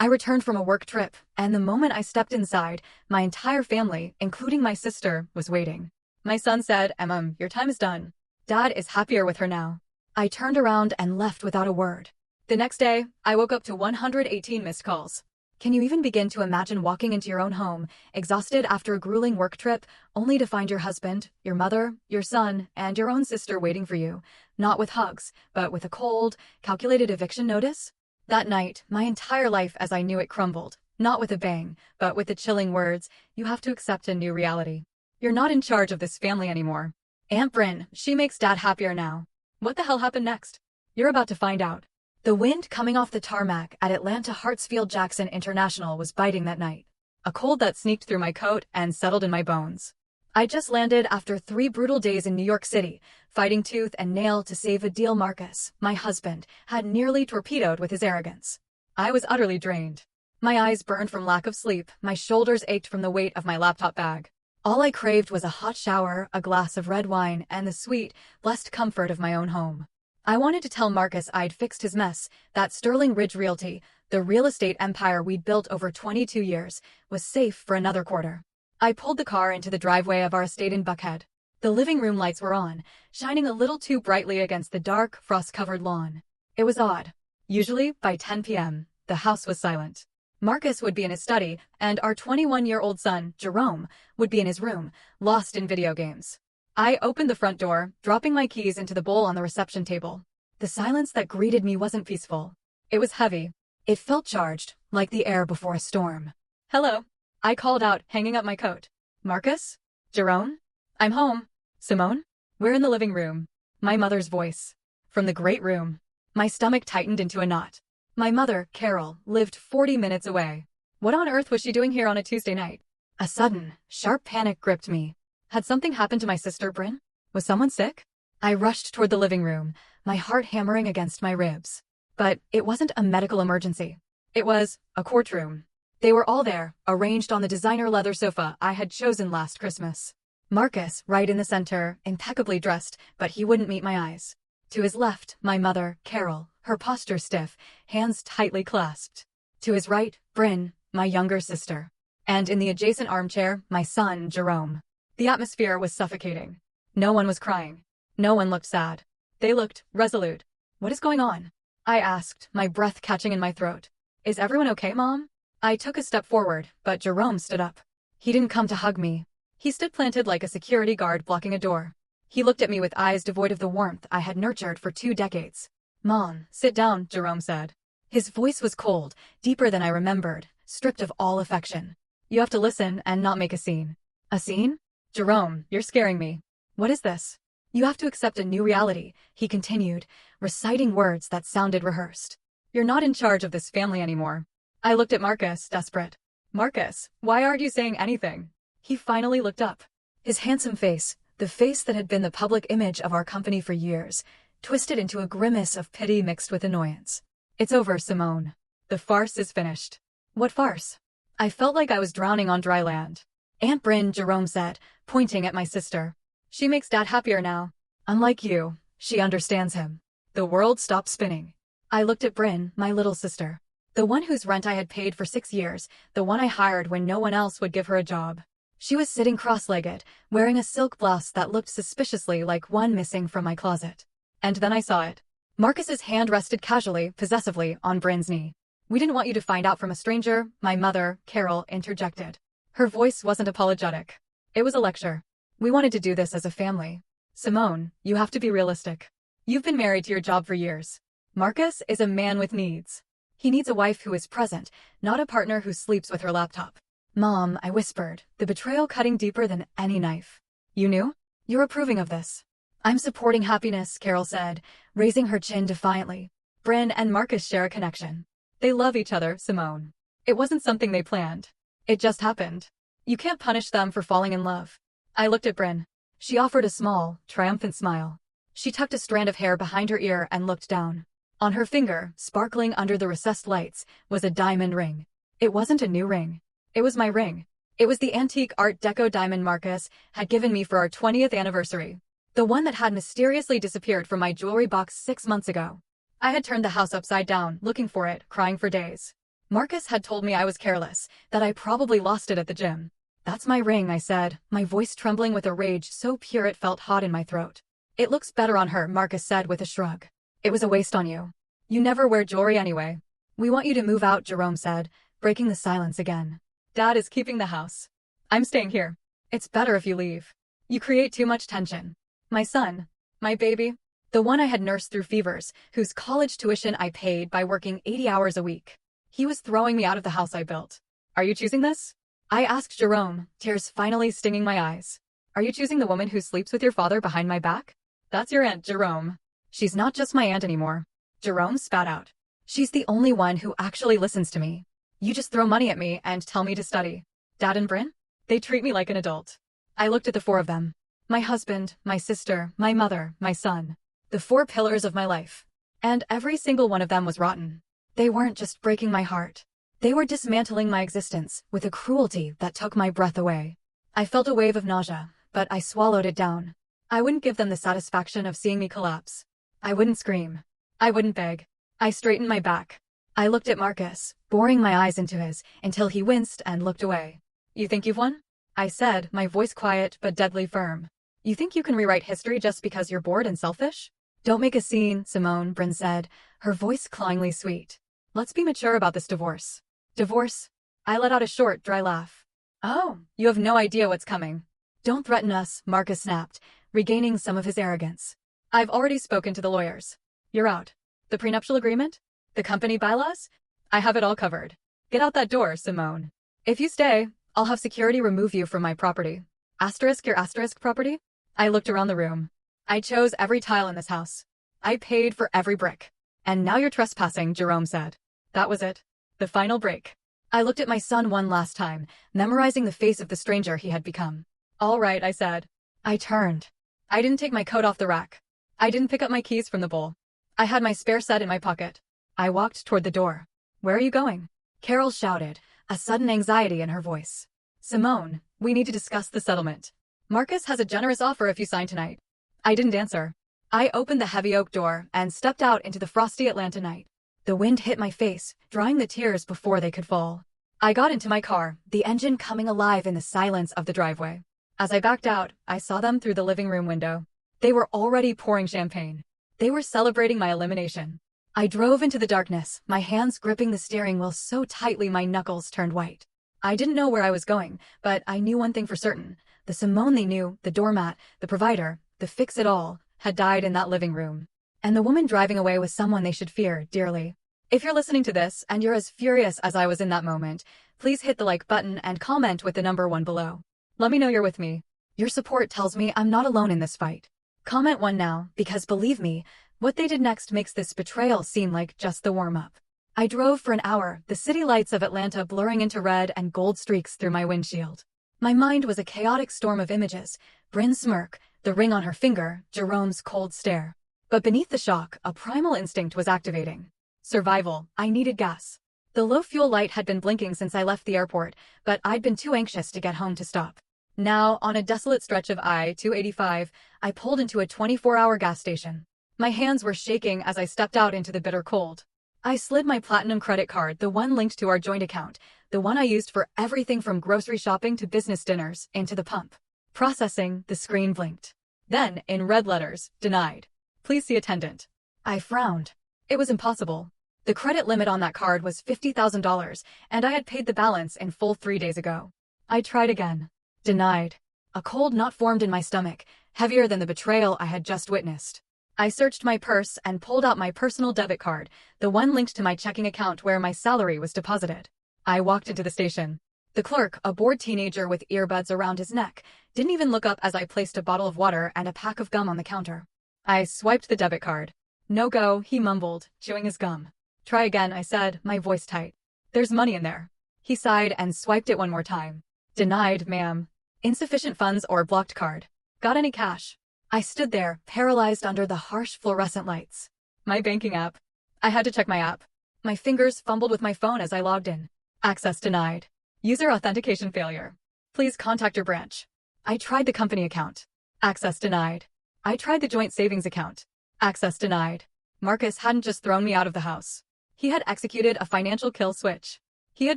I returned from a work trip, and the moment I stepped inside, my entire family, including my sister, was waiting. My son said, "Emma, your time is done. Dad is happier with her now." I turned around and left without a word. The next day, I woke up to 118 missed calls. Can you even begin to imagine walking into your own home, exhausted after a grueling work trip, only to find your husband, your mother, your son, and your own sister waiting for you, not with hugs, but with a cold, calculated eviction notice? That night, my entire life as I knew it crumbled, not with a bang, but with the chilling words, "You have to accept a new reality. You're not in charge of this family anymore." Aunt Bryn, she makes Dad happier now. What the hell happened next? You're about to find out. The wind coming off the tarmac at Atlanta Hartsfield-Jackson International was biting that night. A cold that sneaked through my coat and settled in my bones. I just landed after 3 brutal days in New York City, fighting tooth and nail to save Adil Marcus, my husband, had nearly torpedoed with his arrogance. I was utterly drained. My eyes burned from lack of sleep, my shoulders ached from the weight of my laptop bag. All I craved was a hot shower, a glass of red wine, and the sweet, blessed comfort of my own home. I wanted to tell Marcus I'd fixed his mess, that Sterling Ridge Realty, the real estate empire we'd built over 22 years, was safe for another quarter. I pulled the car into the driveway of our estate in Buckhead. The living room lights were on, shining a little too brightly against the dark, frost-covered lawn. It was odd. Usually, by 10 p.m., the house was silent. Marcus would be in his study, and our 21-year-old son, Jerome, would be in his room, lost in video games. I opened the front door, dropping my keys into the bowl on the reception table. The silence that greeted me wasn't peaceful. It was heavy. It felt charged, like the air before a storm. "Hello," I called out, hanging up my coat. "Marcus? Jerome? I'm home. Simone?" "We're in the living room." My mother's voice. From the great room. My stomach tightened into a knot. My mother, Carol, lived 40 minutes away. What on earth was she doing here on a Tuesday night? A sudden, sharp panic gripped me. Had something happened to my sister, Bryn? Was someone sick? I rushed toward the living room, my heart hammering against my ribs. But it wasn't a medical emergency. It was a courtroom. They were all there, arranged on the designer leather sofa I had chosen last Christmas. Marcus, right in the center, impeccably dressed, but he wouldn't meet my eyes. To his left, my mother, Carol, her posture stiff, hands tightly clasped. To his right, Bryn, my younger sister. And in the adjacent armchair, my son, Jerome. The atmosphere was suffocating. No one was crying. No one looked sad. They looked resolute. "What is going on?" I asked, my breath catching in my throat. "Is everyone okay, Mom?" I took a step forward, but Jerome stood up. He didn't come to hug me. He stood planted like a security guard blocking a door. He looked at me with eyes devoid of the warmth I had nurtured for 2 decades. "Mom, sit down," Jerome said. His voice was cold, deeper than I remembered, stripped of all affection. "You have to listen and not make a scene." "A scene?" "Jerome, you're scaring me." "What is this?" "You have to accept a new reality," he continued, reciting words that sounded rehearsed. "You're not in charge of this family anymore." I looked at Marcus, desperate. "Marcus, why aren't you saying anything?" He finally looked up. His handsome face, the face that had been the public image of our company for years, twisted into a grimace of pity mixed with annoyance. "It's over, Simone. The farce is finished." "What farce?" I felt like I was drowning on dry land. "Aunt Bryn," Jerome said, pointing at my sister. "She makes Dad happier now. Unlike you, she understands him." The world stopped spinning. I looked at Bryn, my little sister. The one whose rent I had paid for 6 years, the one I hired when no one else would give her a job. She was sitting cross-legged, wearing a silk blouse that looked suspiciously like one missing from my closet. And then I saw it. Marcus's hand rested casually, possessively, on Bryn's knee. "We didn't want you to find out from a stranger," my mother, Carol, interjected. Her voice wasn't apologetic. It was a lecture. "We wanted to do this as a family. Simone, you have to be realistic. You've been married to your job for years. Marcus is a man with needs. He needs a wife who is present, not a partner who sleeps with her laptop." "Mom," I whispered, the betrayal cutting deeper than any knife. "You knew? You're approving of this." "I'm supporting happiness," Carol said, raising her chin defiantly. "Bryn and Marcus share a connection. They love each other, Simone. It wasn't something they planned. It just happened. You can't punish them for falling in love." I looked at Bryn. She offered a small, triumphant smile. She tucked a strand of hair behind her ear and looked down. On her finger, sparkling under the recessed lights, was a diamond ring. It wasn't a new ring. It was my ring. It was the antique Art Deco diamond Marcus had given me for our 20th anniversary. The one that had mysteriously disappeared from my jewelry box 6 months ago. I had turned the house upside down, looking for it, crying for days. Marcus had told me I was careless, that I probably lost it at the gym. That's my ring, I said, my voice trembling with a rage so pure it felt hot in my throat. It looks better on her, Marcus said with a shrug. It was a waste on you. You never wear jewelry anyway. We want you to move out, Jerome said, breaking the silence again. Dad is keeping the house. I'm staying here. It's better if you leave. You create too much tension. My son, my baby, the one I had nursed through fevers, whose college tuition I paid by working 80 hours a week. He was throwing me out of the house I built. Are you choosing this? I asked Jerome, tears finally stinging my eyes. Are you choosing the woman who sleeps with your father behind my back? That's your aunt, Jerome. She's not just my aunt anymore. Jerome spat out. She's the only one who actually listens to me. You just throw money at me and tell me to study. Dad and Bryn? They treat me like an adult. I looked at the four of them. My husband, my sister, my mother, my son. The four pillars of my life. And every single one of them was rotten. They weren't just breaking my heart. They were dismantling my existence with a cruelty that took my breath away. I felt a wave of nausea, but I swallowed it down. I wouldn't give them the satisfaction of seeing me collapse. I wouldn't scream. I wouldn't beg. I straightened my back. I looked at Marcus, boring my eyes into his, until he winced and looked away. You think you've won? I said, my voice quiet but deadly firm. You think you can rewrite history just because you're bored and selfish? Don't make a scene, Simone, Bryn said, her voice clawingly sweet. Let's be mature about this divorce. Divorce? I let out a short, dry laugh. Oh, you have no idea what's coming. Don't threaten us, Marcus snapped, regaining some of his arrogance. I've already spoken to the lawyers. You're out. The prenuptial agreement? The company bylaws? I have it all covered. Get out that door, Simone. If you stay, I'll have security remove you from my property. Asterisk your asterisk property? I looked around the room. I chose every tile in this house. I paid for every brick. And now you're trespassing, Jerome said. That was it. The final break. I looked at my son one last time, memorizing the face of the stranger he had become. All right, I said. I turned. I didn't take my coat off the rack. I didn't pick up my keys from the bowl. I had my spare set in my pocket. I walked toward the door. Where are you going? Carol shouted, a sudden anxiety in her voice. Simone, we need to discuss the settlement. Marcus has a generous offer if you sign tonight. I didn't answer. I opened the heavy oak door and stepped out into the frosty Atlanta night. The wind hit my face, drying the tears before they could fall. I got into my car, the engine coming alive in the silence of the driveway. As I backed out, I saw them through the living room window. They were already pouring champagne. They were celebrating my elimination. I drove into the darkness, my hands gripping the steering wheel so tightly my knuckles turned white. I didn't know where I was going, but I knew one thing for certain. The Simone they knew, the doormat, the provider, the fix-it-all, had died in that living room. And the woman driving away was someone they should fear dearly. If you're listening to this and you're as furious as I was in that moment, please hit the like button and comment with the number 1 below. Let me know you're with me. Your support tells me I'm not alone in this fight. Comment 1 now, because believe me, what they did next makes this betrayal seem like just the warm-up. I drove for an hour, the city lights of Atlanta blurring into red and gold streaks through my windshield. My mind was a chaotic storm of images, Bryn's smirk, the ring on her finger, Jerome's cold stare. But beneath the shock, a primal instinct was activating. Survival. I needed gas. The low fuel light had been blinking since I left the airport, but I'd been too anxious to get home to stop. Now, on a desolate stretch of I-285, I pulled into a 24-hour gas station. My hands were shaking as I stepped out into the bitter cold. I slid my Platinum credit card, the one linked to our joint account, the one I used for everything from grocery shopping to business dinners, into the pump. Processing, the screen blinked. Then, in red letters, denied. Please see attendant. I frowned. It was impossible. The credit limit on that card was $50,000, and I had paid the balance in full 3 days ago. I tried again. Denied. A cold knot formed in my stomach, heavier than the betrayal I had just witnessed. I searched my purse and pulled out my personal debit card, the one linked to my checking account where my salary was deposited. I walked into the station. The clerk, a bored teenager with earbuds around his neck, didn't even look up as I placed a bottle of water and a pack of gum on the counter. I swiped the debit card. No go, he mumbled, chewing his gum. Try again, I said, my voice tight. There's money in there. He sighed and swiped it one more time. Denied, ma'am. Insufficient funds or blocked card. Got any cash? I stood there, paralyzed under the harsh fluorescent lights. My banking app. I had to check my app. My fingers fumbled with my phone as I logged in. Access denied. User authentication failure. Please contact your branch. I tried the company account. Access denied. I tried the joint savings account. Access denied. Marcus hadn't just thrown me out of the house. He had executed a financial kill switch. He had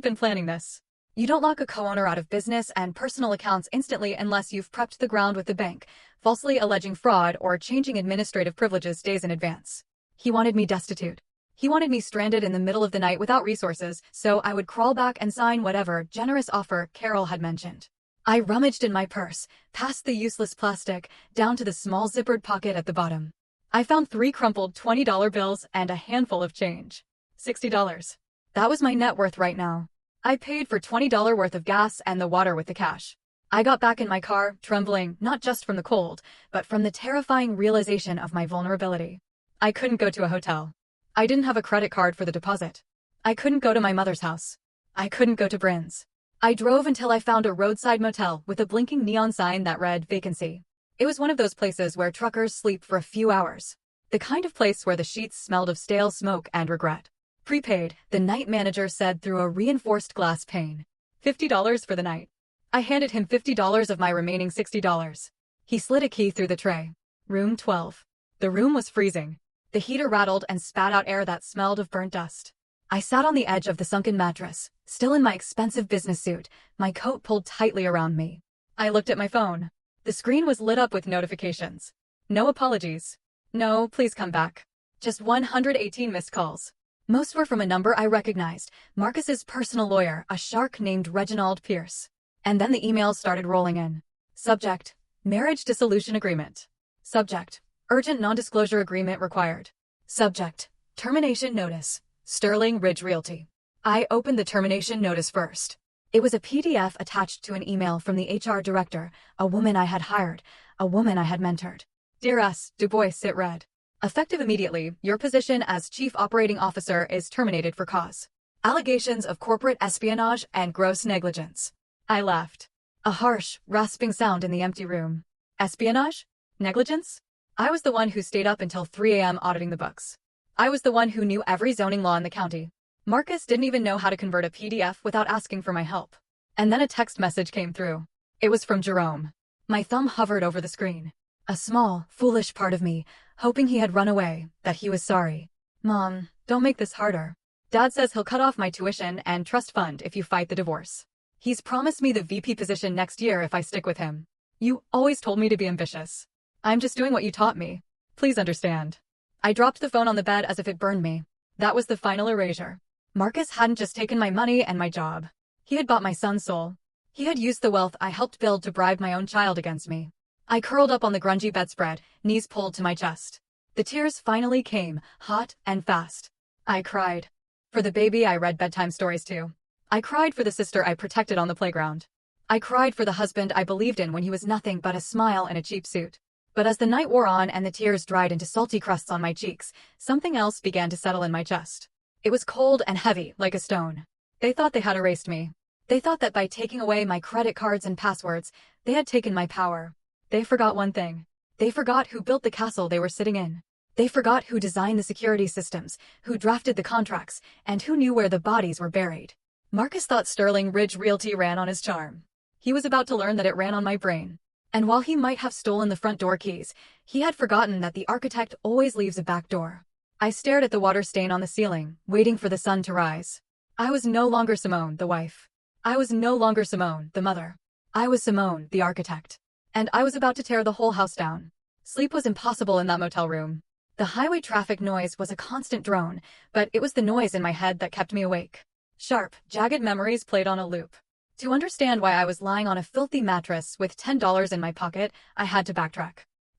been planning this. You don't lock a co-owner out of business and personal accounts instantly unless you've prepped the ground with the bank, falsely alleging fraud or changing administrative privileges days in advance. He wanted me destitute. He wanted me stranded in the middle of the night without resources, so I would crawl back and sign whatever generous offer Carol had mentioned. I rummaged in my purse, past the useless plastic, down to the small zippered pocket at the bottom. I found 3 crumpled $20 bills and a handful of change. $60. That was my net worth right now. I paid for $20 worth of gas and the water with the cash. I got back in my car, trembling, not just from the cold, but from the terrifying realization of my vulnerability. I couldn't go to a hotel. I didn't have a credit card for the deposit. I couldn't go to my mother's house. I couldn't go to Bryn's. I drove until I found a roadside motel with a blinking neon sign that read vacancy. It was one of those places where truckers sleep for a few hours. The kind of place where the sheets smelled of stale smoke and regret. Prepaid, the night manager said through a reinforced glass pane. $50 for the night. I handed him $50 of my remaining $60. He slid a key through the tray. Room 12. The room was freezing. The heater rattled and spat out air that smelled of burnt dust. I sat on the edge of the sunken mattress, still in my expensive business suit, my coat pulled tightly around me. I looked at my phone. The screen was lit up with notifications. No apologies. No, please come back. Just 118 missed calls. Most were from a number I recognized, Marcus's personal lawyer, a shark named Reginald Pierce. And then the emails started rolling in. Subject: Marriage Dissolution Agreement. Subject: Urgent non-disclosure agreement required. Subject: Termination notice. Sterling Ridge Realty. I opened the termination notice first. It was a PDF attached to an email from the HR director, a woman I had hired, a woman I had mentored. Dear S. Du Bois, it read. Effective immediately, your position as Chief Operating Officer is terminated for cause. Allegations of corporate espionage and gross negligence. I laughed. A harsh, rasping sound in the empty room. Espionage? Negligence? I was the one who stayed up until 3 a.m. auditing the books. I was the one who knew every zoning law in the county. Marcus didn't even know how to convert a PDF without asking for my help. And then a text message came through. It was from Jerome. My thumb hovered over the screen. A small, foolish part of me, hoping he had run away, that he was sorry. Mom, don't make this harder. Dad says he'll cut off my tuition and trust fund if you fight the divorce. He's promised me the VP position next year if I stick with him. You always told me to be ambitious. I'm just doing what you taught me. Please understand. I dropped the phone on the bed as if it burned me. That was the final erasure. Marcus hadn't just taken my money and my job. He had bought my son's soul. He had used the wealth I helped build to bribe my own child against me. I curled up on the grungy bedspread, knees pulled to my chest. The tears finally came, hot and fast. I cried. For the baby I read bedtime stories to. I cried for the sister I protected on the playground. I cried for the husband I believed in when he was nothing but a smile and a cheap suit. But as the night wore on and the tears dried into salty crusts on my cheeks, something else began to settle in my chest. It was cold and heavy, like a stone. They thought they had erased me. They thought that by taking away my credit cards and passwords, they had taken my power. They forgot one thing. They forgot who built the castle they were sitting in. They forgot who designed the security systems, who drafted the contracts, and who knew where the bodies were buried. Marcus thought Sterling Ridge Realty ran on his charm. He was about to learn that it ran on my brain. And while he might have stolen the front door keys, he had forgotten that the architect always leaves a back door. I stared at the water stain on the ceiling, waiting for the sun to rise. I was no longer Simone, the wife. I was no longer Simone, the mother. I was Simone, the architect. And I was about to tear the whole house down. Sleep was impossible in that motel room. The highway traffic noise was a constant drone, but it was the noise in my head that kept me awake. Sharp, jagged memories played on a loop. To understand why I was lying on a filthy mattress with $10 in my pocket, I had to backtrack.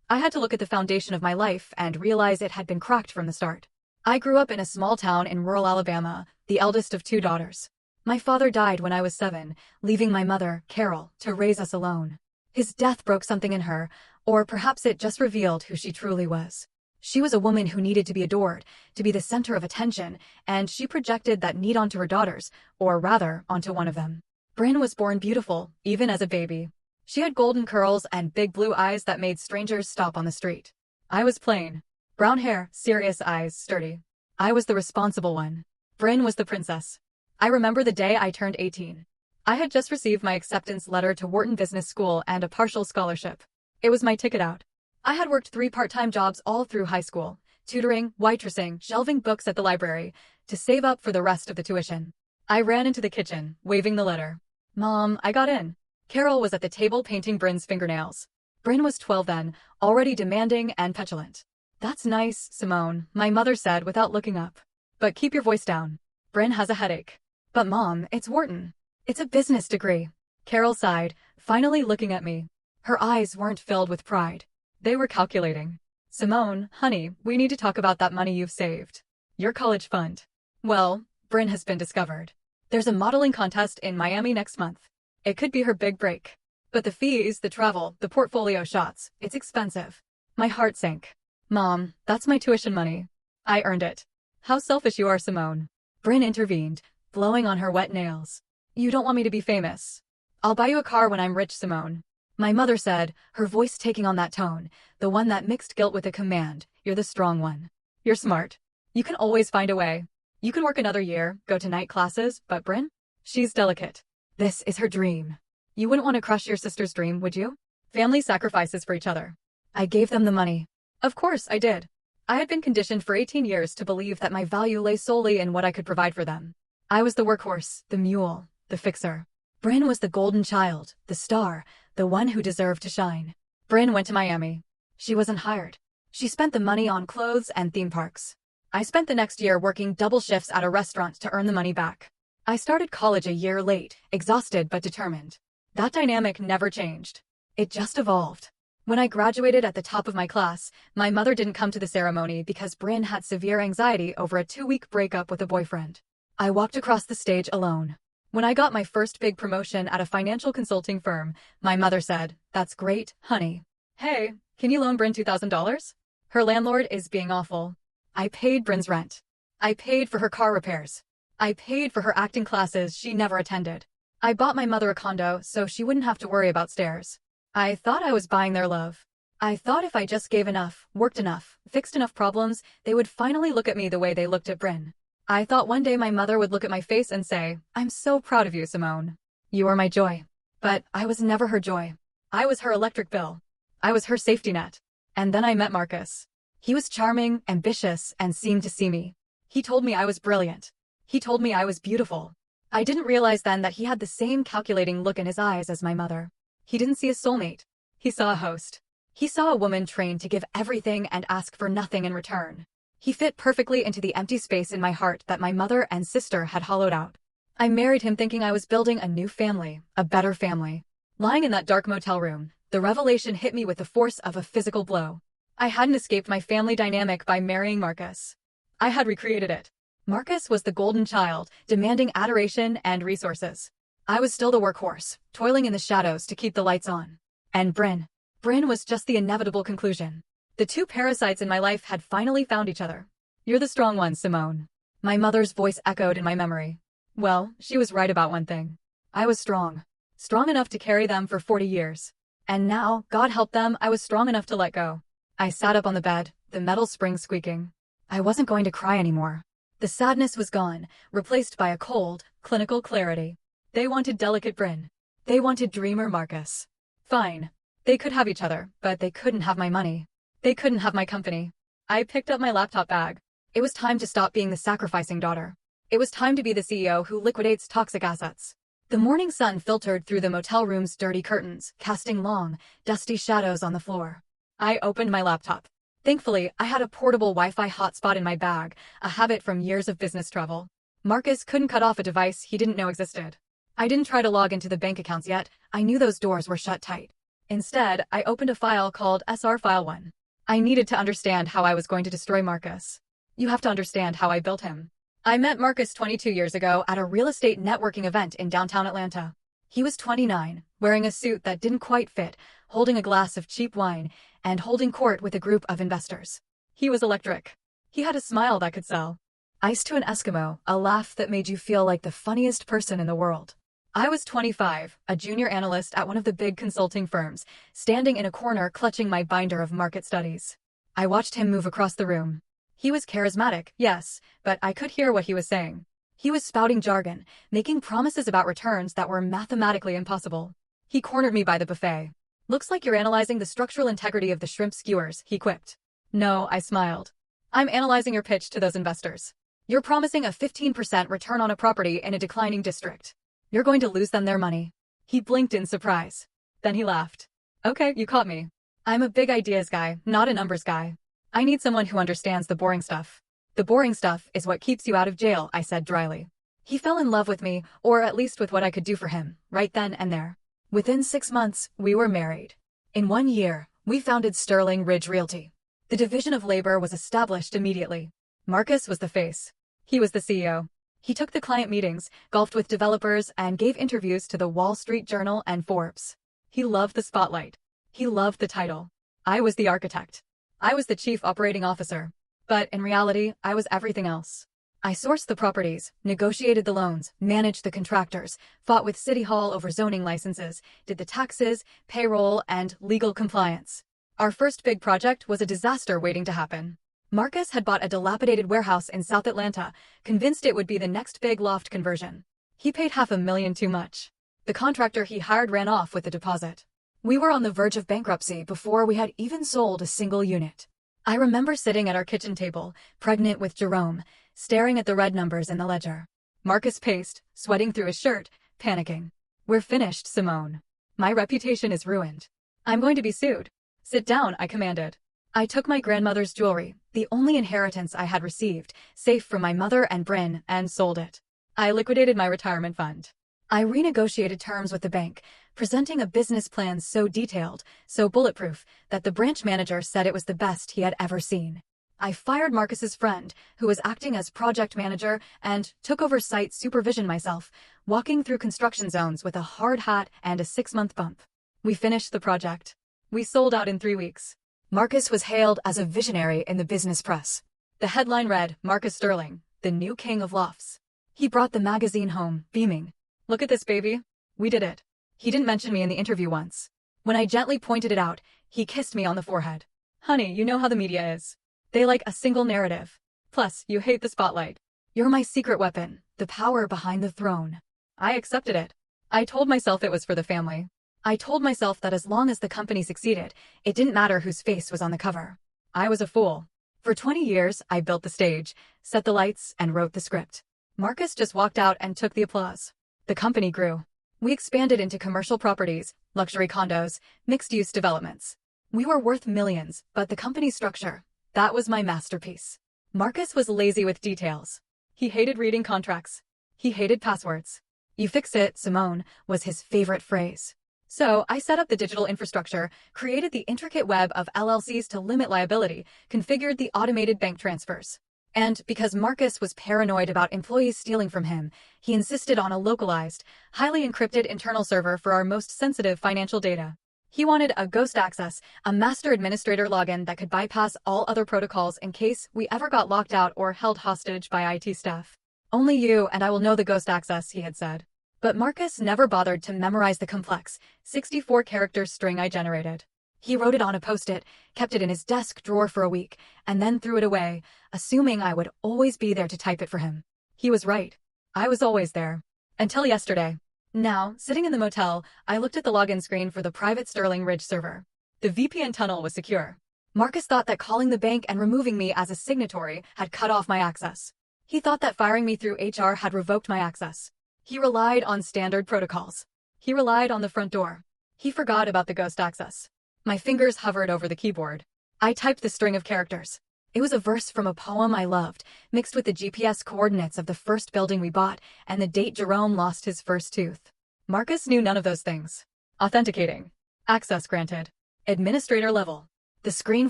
I had to look at the foundation of my life and realize it had been cracked from the start. I grew up in a small town in rural Alabama, the eldest of 2 daughters. My father died when I was 7, leaving my mother, Carol, to raise us alone. His death broke something in her, or perhaps it just revealed who she truly was. She was a woman who needed to be adored, to be the center of attention, and she projected that need onto her daughters, or rather, onto one of them. Bryn was born beautiful, even as a baby. She had golden curls and big blue eyes that made strangers stop on the street. I was plain. Brown hair, serious eyes, sturdy. I was the responsible one. Bryn was the princess. I remember the day I turned 18. I had just received my acceptance letter to Wharton Business School and a partial scholarship. It was my ticket out. I had worked 3 part-time jobs all through high school, tutoring, waitressing, shelving books at the library, to save up for the rest of the tuition. I ran into the kitchen, waving the letter. Mom, I got in. Carol was at the table painting Bryn's fingernails. Bryn was 12 then, already demanding and petulant. That's nice, Simone, my mother said without looking up. But keep your voice down. Bryn has a headache. But Mom, it's Wharton. It's a business degree. Carol sighed, finally looking at me. Her eyes weren't filled with pride. They were calculating. Simone, honey, we need to talk about that money you've saved. Your college fund. Well, Bryn has been discovered. There's a modeling contest in Miami next month. It could be her big break. But the fees, the travel, the portfolio shots, it's expensive. My heart sank. Mom, that's my tuition money. I earned it. How selfish you are, Simone. Bryn intervened, blowing on her wet nails. You don't want me to be famous. I'll buy you a car when I'm rich, Simone. My mother said, her voice taking on that tone, the one that mixed guilt with a command. You're the strong one. You're smart. You can always find a way. You can work another year, go to night classes, but Bryn? She's delicate. This is her dream. You wouldn't want to crush your sister's dream, would you? Family sacrifices for each other. I gave them the money. Of course I did. I had been conditioned for 18 years to believe that my value lay solely in what I could provide for them. I was the workhorse, the mule, the fixer. Bryn was the golden child, the star, the one who deserved to shine. Bryn went to Miami. She wasn't hired. She spent the money on clothes and theme parks. I spent the next year working double shifts at a restaurant to earn the money back. I started college a year late, exhausted but determined. That dynamic never changed. It just evolved. When I graduated at the top of my class, my mother didn't come to the ceremony because Bryn had severe anxiety over a 2-week breakup with a boyfriend. I walked across the stage alone. When I got my first big promotion at a financial consulting firm, my mother said, "That's great, honey. Hey, can you loan Bryn $2,000? Her landlord is being awful." I paid Bryn's rent. I paid for her car repairs. I paid for her acting classes she never attended. I bought my mother a condo so she wouldn't have to worry about stairs. I thought I was buying their love. I thought if I just gave enough, worked enough, fixed enough problems, they would finally look at me the way they looked at Bryn. I thought one day my mother would look at my face and say, "I'm so proud of you, Simone. You are my joy." But I was never her joy. I was her electric bill. I was her safety net. And then I met Marcus. He was charming, ambitious, and seemed to see me. He told me I was brilliant. He told me I was beautiful. I didn't realize then that he had the same calculating look in his eyes as my mother. He didn't see a soulmate. He saw a host. He saw a woman trained to give everything and ask for nothing in return. He fit perfectly into the empty space in my heart that my mother and sister had hollowed out. I married him thinking I was building a new family, a better family. Lying in that dark motel room, the revelation hit me with the force of a physical blow. I hadn't escaped my family dynamic by marrying Marcus. I had recreated it. Marcus was the golden child, demanding adoration and resources. I was still the workhorse, toiling in the shadows to keep the lights on. And Bryn was just the inevitable conclusion. The two parasites in my life had finally found each other. You're the strong one, Simone. My mother's voice echoed in my memory. Well, she was right about one thing. I was strong. Strong enough to carry them for 40 years. And now, God help them, I was strong enough to let go. I sat up on the bed, the metal spring squeaking. I wasn't going to cry anymore. The sadness was gone, replaced by a cold, clinical clarity. They wanted delicate Bryn. They wanted dreamer Marcus. Fine. They could have each other, but they couldn't have my money. They couldn't have my company. I picked up my laptop bag. It was time to stop being the sacrificing daughter. It was time to be the CEO who liquidates toxic assets. The morning sun filtered through the motel room's dirty curtains, casting long, dusty shadows on the floor. I opened my laptop. Thankfully, I had a portable Wi-Fi hotspot in my bag, a habit from years of business travel. Marcus couldn't cut off a device he didn't know existed. I didn't try to log into the bank accounts yet. I knew those doors were shut tight. Instead, I opened a file called SR File 1. I needed to understand how I was going to destroy Marcus. You have to understand how I built him. I met Marcus 22 years ago at a real estate networking event in downtown Atlanta. He was 29, wearing a suit that didn't quite fit, holding a glass of cheap wine, and holding court with a group of investors. He was electric. He had a smile that could sell. Ice to an Eskimo, a laugh that made you feel like the funniest person in the world. I was 25, a junior analyst at one of the big consulting firms, standing in a corner clutching my binder of market studies. I watched him move across the room. He was charismatic, yes, but I could hear what he was saying. He was spouting jargon, making promises about returns that were mathematically impossible. He cornered me by the buffet. "Looks like you're analyzing the structural integrity of the shrimp skewers," he quipped. "No," I smiled. I'm analyzing your pitch to those investors. You're promising a 15% return on a property in a declining district. You're going to lose them their money. He blinked in surprise. Then he laughed. Okay, you caught me. I'm a big ideas guy, not a numbers guy. I need someone who understands the boring stuff. The boring stuff is what keeps you out of jail, I said dryly. He fell in love with me, or at least with what I could do for him, right then and there. Within 6 months, we were married. In 1 year, we founded Sterling Ridge Realty. The division of labor was established immediately. Marcus was the face. He was the CEO. He took the client meetings, golfed with developers, and gave interviews to the Wall Street Journal and Forbes. He loved the spotlight. He loved the title. I was the architect. I was the chief operating officer. But in reality, I was everything else. I sourced the properties, negotiated the loans, managed the contractors, fought with City Hall over zoning licenses, did the taxes, payroll, and legal compliance. Our first big project was a disaster waiting to happen. Marcus had bought a dilapidated warehouse in South Atlanta, convinced it would be the next big loft conversion. He paid $500,000 too much. The contractor he hired ran off with the deposit. We were on the verge of bankruptcy before we had even sold a single unit. I remember sitting at our kitchen table, pregnant with Jerome, staring at the red numbers in the ledger. Marcus paced, sweating through his shirt, panicking. We're finished, Simone. My reputation is ruined. I'm going to be sued. Sit down, I commanded. I took my grandmother's jewelry, the only inheritance I had received, safe from my mother and Bryn, and sold it. I liquidated my retirement fund. I renegotiated terms with the bank, presenting a business plan so detailed, so bulletproof, that the branch manager said it was the best he had ever seen. I fired Marcus's friend, who was acting as project manager, and took over site supervision myself, walking through construction zones with a hard hat and a 6-month bump. We finished the project. We sold out in 3 weeks. Marcus was hailed as a visionary in the business press. The headline read, Marcus Sterling, the new king of lofts. He brought the magazine home, beaming. Look at this, baby. We did it. He didn't mention me in the interview once. When I gently pointed it out, he kissed me on the forehead. Honey, you know how the media is. They like a single narrative. Plus, you hate the spotlight. You're my secret weapon, the power behind the throne. I accepted it. I told myself it was for the family. I told myself that as long as the company succeeded, it didn't matter whose face was on the cover. I was a fool. For 20 years, I built the stage, set the lights, and wrote the script. Marcus just walked out and took the applause. The company grew. We expanded into commercial properties, luxury condos, mixed-use developments. We were worth millions, but the company's structure, that was my masterpiece. Marcus was lazy with details. He hated reading contracts. He hated passwords. You fix it, Simone, was his favorite phrase. So I set up the digital infrastructure, created the intricate web of LLCs to limit liability, configured the automated bank transfers. And because Marcus was paranoid about employees stealing from him, he insisted on a localized, highly encrypted internal server for our most sensitive financial data. He wanted a ghost access, a master administrator login that could bypass all other protocols in case we ever got locked out or held hostage by IT staff. Only you and I will know the ghost access, he had said. But Marcus never bothered to memorize the complex, 64-character string I generated. He wrote it on a Post-it, kept it in his desk drawer for a week, and then threw it away, assuming I would always be there to type it for him. He was right. I was always there. Until yesterday. Now, sitting in the motel, I looked at the login screen for the private Sterling Ridge server. The VPN tunnel was secure. Marcus thought that calling the bank and removing me as a signatory had cut off my access. He thought that firing me through HR had revoked my access. He relied on standard protocols. He relied on the front door. He forgot about the ghost access. My fingers hovered over the keyboard. I typed the string of characters. It was a verse from a poem I loved, mixed with the GPS coordinates of the first building we bought and the date Jerome lost his first tooth. Marcus knew none of those things. Authenticating. Access granted. Administrator level. The screen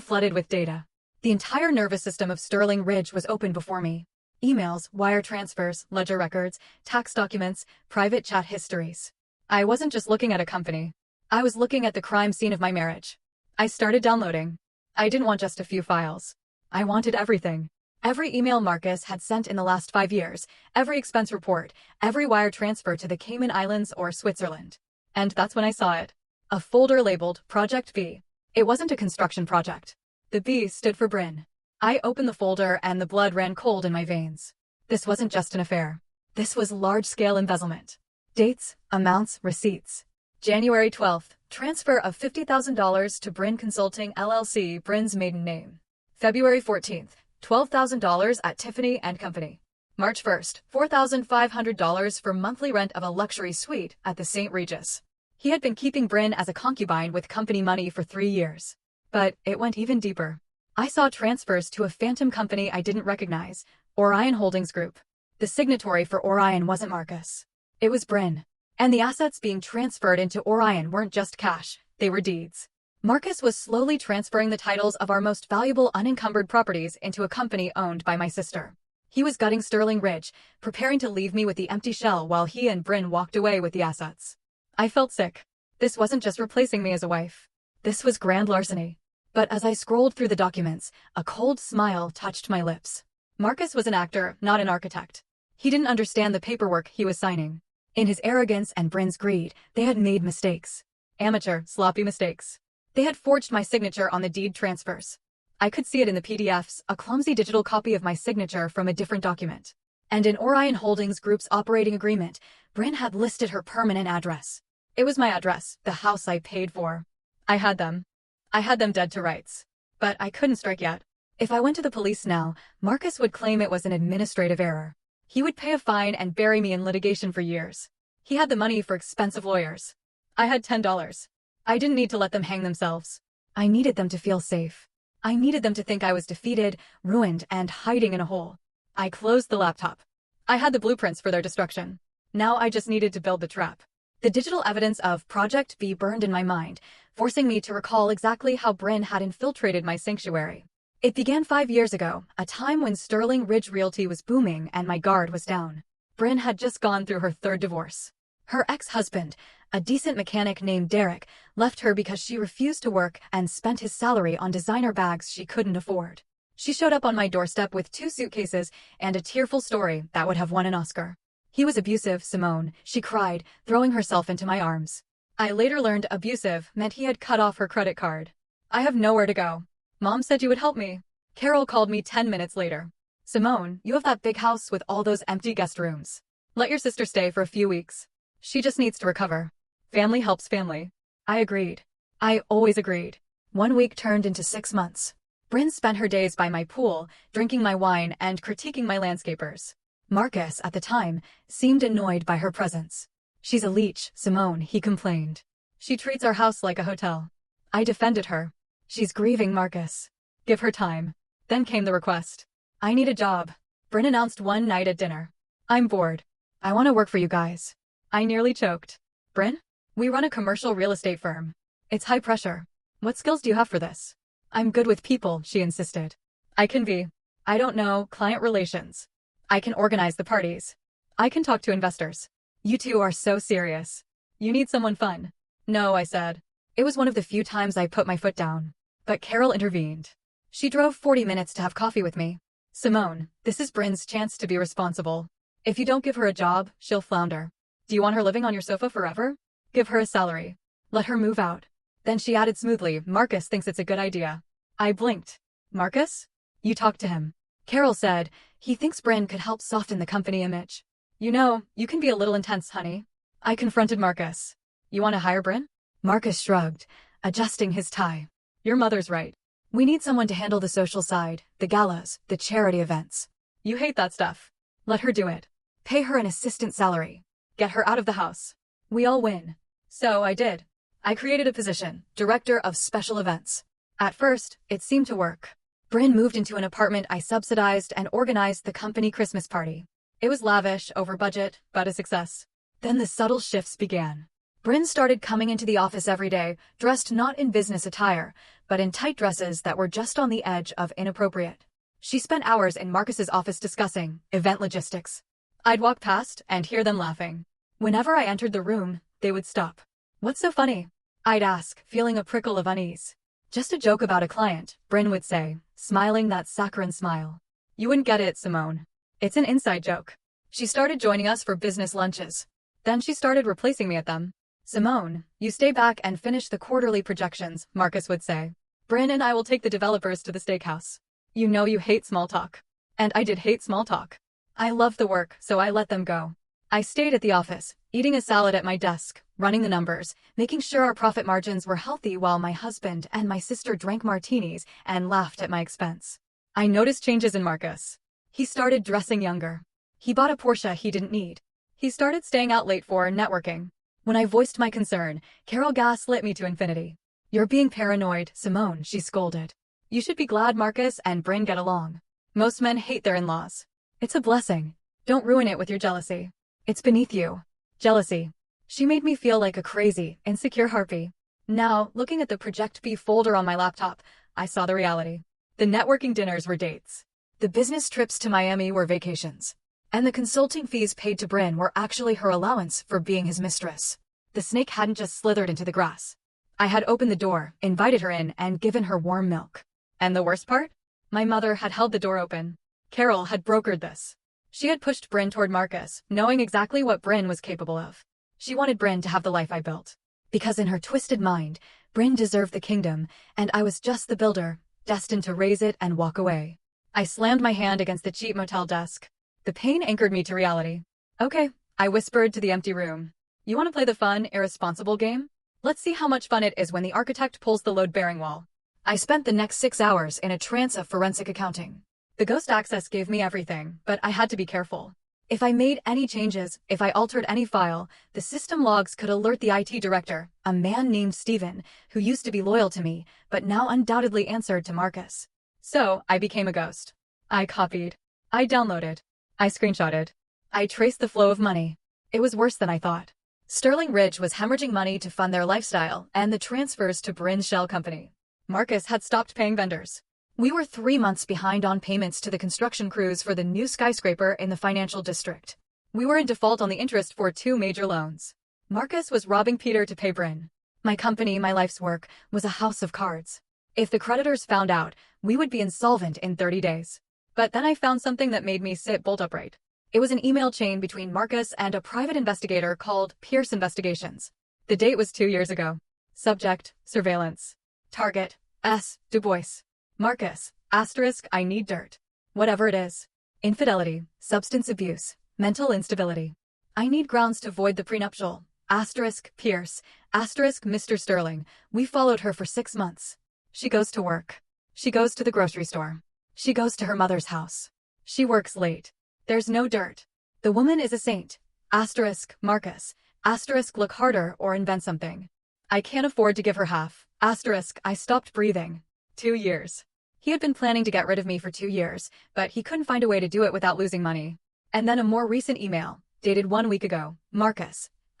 flooded with data. The entire nervous system of Sterling Ridge was open before me. Emails, wire transfers, ledger records, tax documents, private chat histories. I wasn't just looking at a company. I was looking at the crime scene of my marriage. I started downloading. I didn't want just a few files. I wanted everything. Every email Marcus had sent in the last 5 years, every expense report, every wire transfer to the Cayman Islands or Switzerland. And that's when I saw it. A folder labeled Project B. It wasn't a construction project. The B stood for Bryn. I opened the folder and the blood ran cold in my veins. This wasn't just an affair. This was large-scale embezzlement. Dates, amounts, receipts. January 12th, transfer of $50,000 to Bryn Consulting LLC, Bryn's maiden name. February 14th, $12,000 at Tiffany & Company. March 1st, $4,500 for monthly rent of a luxury suite at the St. Regis. He had been keeping Bryn as a concubine with company money for 3 years. But it went even deeper. I saw transfers to a phantom company I didn't recognize, Orion Holdings Group. The signatory for Orion wasn't Marcus. It was Bryn. And the assets being transferred into Orion weren't just cash, they were deeds. Marcus was slowly transferring the titles of our most valuable unencumbered properties into a company owned by my sister. He was gutting Sterling Ridge, preparing to leave me with the empty shell while he and Bryn walked away with the assets. I felt sick. This wasn't just replacing me as a wife. This was grand larceny. But as I scrolled through the documents, a cold smile touched my lips. Marcus was an actor, not an architect. He didn't understand the paperwork he was signing. In his arrogance and Bryn's greed, they had made mistakes. Amateur, sloppy mistakes. They had forged my signature on the deed transfers. I could see it in the PDFs, a clumsy digital copy of my signature from a different document. And in Orion Holdings Group's operating agreement, Bryn had listed her permanent address. It was my address, the house I paid for. I had them. I had them dead to rights. But I couldn't strike yet. If I went to the police now, Marcus would claim it was an administrative error. He would pay a fine and bury me in litigation for years. He had the money for expensive lawyers. I had $10. I didn't need to let them hang themselves. I needed them to feel safe. I needed them to think I was defeated, ruined, and hiding in a hole. I closed the laptop. I had the blueprints for their destruction. Now I just needed to build the trap. The digital evidence of Project B burned in my mind, forcing me to recall exactly how Bryn had infiltrated my sanctuary. It began 5 years ago, a time when Sterling Ridge Realty was booming and my guard was down. Bryn had just gone through her 3rd divorce. Her ex-husband, a decent mechanic named Derek, left her because she refused to work and spent his salary on designer bags she couldn't afford. She showed up on my doorstep with 2 suitcases and a tearful story that would have won an Oscar. He was abusive, Simone, she cried, throwing herself into my arms. I later learned abusive meant he had cut off her credit card. I have nowhere to go. Mom said you would help me. Carol called me 10 minutes later. Simone, you have that big house with all those empty guest rooms. Let your sister stay for a few weeks. She just needs to recover. Family helps family. I agreed. I always agreed. 1 week turned into 6 months. Bryn spent her days by my pool, drinking my wine and critiquing my landscapers. Marcus, at the time, seemed annoyed by her presence. She's a leech, Simone, he complained. She treats our house like a hotel. I defended her. She's grieving, Marcus. Give her time. Then came the request. I need a job. Bryn announced one night at dinner. I'm bored. I want to work for you guys. I nearly choked. Bryn? We run a commercial real estate firm. It's high pressure. What skills do you have for this? I'm good with people, she insisted. I can be. I don't know, client relations. I can organize the parties. I can talk to investors. You two are so serious. You need someone fun. No, I said. It was one of the few times I put my foot down. But Carol intervened. She drove 40 minutes to have coffee with me. Simone, this is Bryn's chance to be responsible. If you don't give her a job, she'll flounder. Do you want her living on your sofa forever? Give her a salary. Let her move out. Then she added smoothly, Marcus thinks it's a good idea. I blinked. Marcus? You talked to him. Carol said, he thinks Bryn could help soften the company image. You know, you can be a little intense, honey. I confronted Marcus. You want to hire Bryn? Marcus shrugged, adjusting his tie. Your mother's right. We need someone to handle the social side, the galas, the charity events. You hate that stuff. Let her do it. Pay her an assistant salary. Get her out of the house. We all win. So I did. I created a position, Director of Special Events. At first, it seemed to work. Bryn moved into an apartment I subsidized and organized the company Christmas party. It was lavish, over budget, but a success. Then the subtle shifts began. Bryn started coming into the office every day, dressed not in business attire, but in tight dresses that were just on the edge of inappropriate. She spent hours in Marcus's office discussing event logistics. I'd walk past and hear them laughing. Whenever I entered the room, they would stop. What's so funny? I'd ask, feeling a prickle of unease. Just a joke about a client, Bryn would say, smiling that saccharine smile. You wouldn't get it, Simone. It's an inside joke. She started joining us for business lunches. Then she started replacing me at them. Simone, you stay back and finish the quarterly projections, Marcus would say. Bryn and I will take the developers to the steakhouse. You know you hate small talk. And I did hate small talk. I loved the work, so I let them go. I stayed at the office, eating a salad at my desk, running the numbers, making sure our profit margins were healthy while my husband and my sister drank martinis and laughed at my expense. I noticed changes in Marcus. He started dressing younger. He bought a Porsche he didn't need. He started staying out late for networking. When I voiced my concern, Carol gaslit me to infinity. "You're being paranoid, Simone," she scolded. "You should be glad Marcus and Bryn get along. Most men hate their in-laws. It's a blessing. Don't ruin it with your jealousy. It's beneath you." Jealousy. She made me feel like a crazy, insecure harpy. Now, looking at the Project B folder on my laptop, I saw the reality. The networking dinners were dates. The business trips to Miami were vacations. And the consulting fees paid to Bryn were actually her allowance for being his mistress. The snake hadn't just slithered into the grass. I had opened the door, invited her in, and given her warm milk. And the worst part? My mother had held the door open. Carol had brokered this. She had pushed Bryn toward Marcus, knowing exactly what Bryn was capable of. She wanted Bryn to have the life I built. Because in her twisted mind, Bryn deserved the kingdom, and I was just the builder, destined to raise it and walk away. I slammed my hand against the cheap motel desk. The pain anchored me to reality. "Okay," I whispered to the empty room. "You want to play the fun, irresponsible game? Let's see how much fun it is when the architect pulls the load-bearing wall." I spent the next 6 hours in a trance of forensic accounting. The ghost access gave me everything, but I had to be careful. If I made any changes, if I altered any file, the system logs could alert the IT director, a man named Steven, who used to be loyal to me, but now undoubtedly answered to Marcus. So, I became a ghost. I copied. I downloaded. I screenshotted. I traced the flow of money. It was worse than I thought. Sterling Ridge was hemorrhaging money to fund their lifestyle and the transfers to Bryn's shell company. Marcus had stopped paying vendors. We were 3 months behind on payments to the construction crews for the new skyscraper in the financial district. We were in default on the interest for 2 major loans. Marcus was robbing Peter to pay Bryn. My company, my life's work, was a house of cards. If the creditors found out, we would be insolvent in 30 days. But then I found something that made me sit bolt upright. It was an email chain between Marcus and a private investigator called Pierce Investigations. The date was 2 years ago. Subject, surveillance. Target, S. Du Bois. Marcus, *, I need dirt. Whatever it is. Infidelity, substance abuse, mental instability. I need grounds to void the prenuptial. *, Pierce, * Mr. Sterling. We followed her for 6 months. She goes to work. She goes to the grocery store. She goes to her mother's house. She works late. There's no dirt. The woman is a saint. * Marcus. * Look harder or invent something. I can't afford to give her half. * I stopped breathing. 2 years. He had been planning to get rid of me for 2 years, but he couldn't find a way to do it without losing money. And then a more recent email, dated 1 week ago. Marcus. *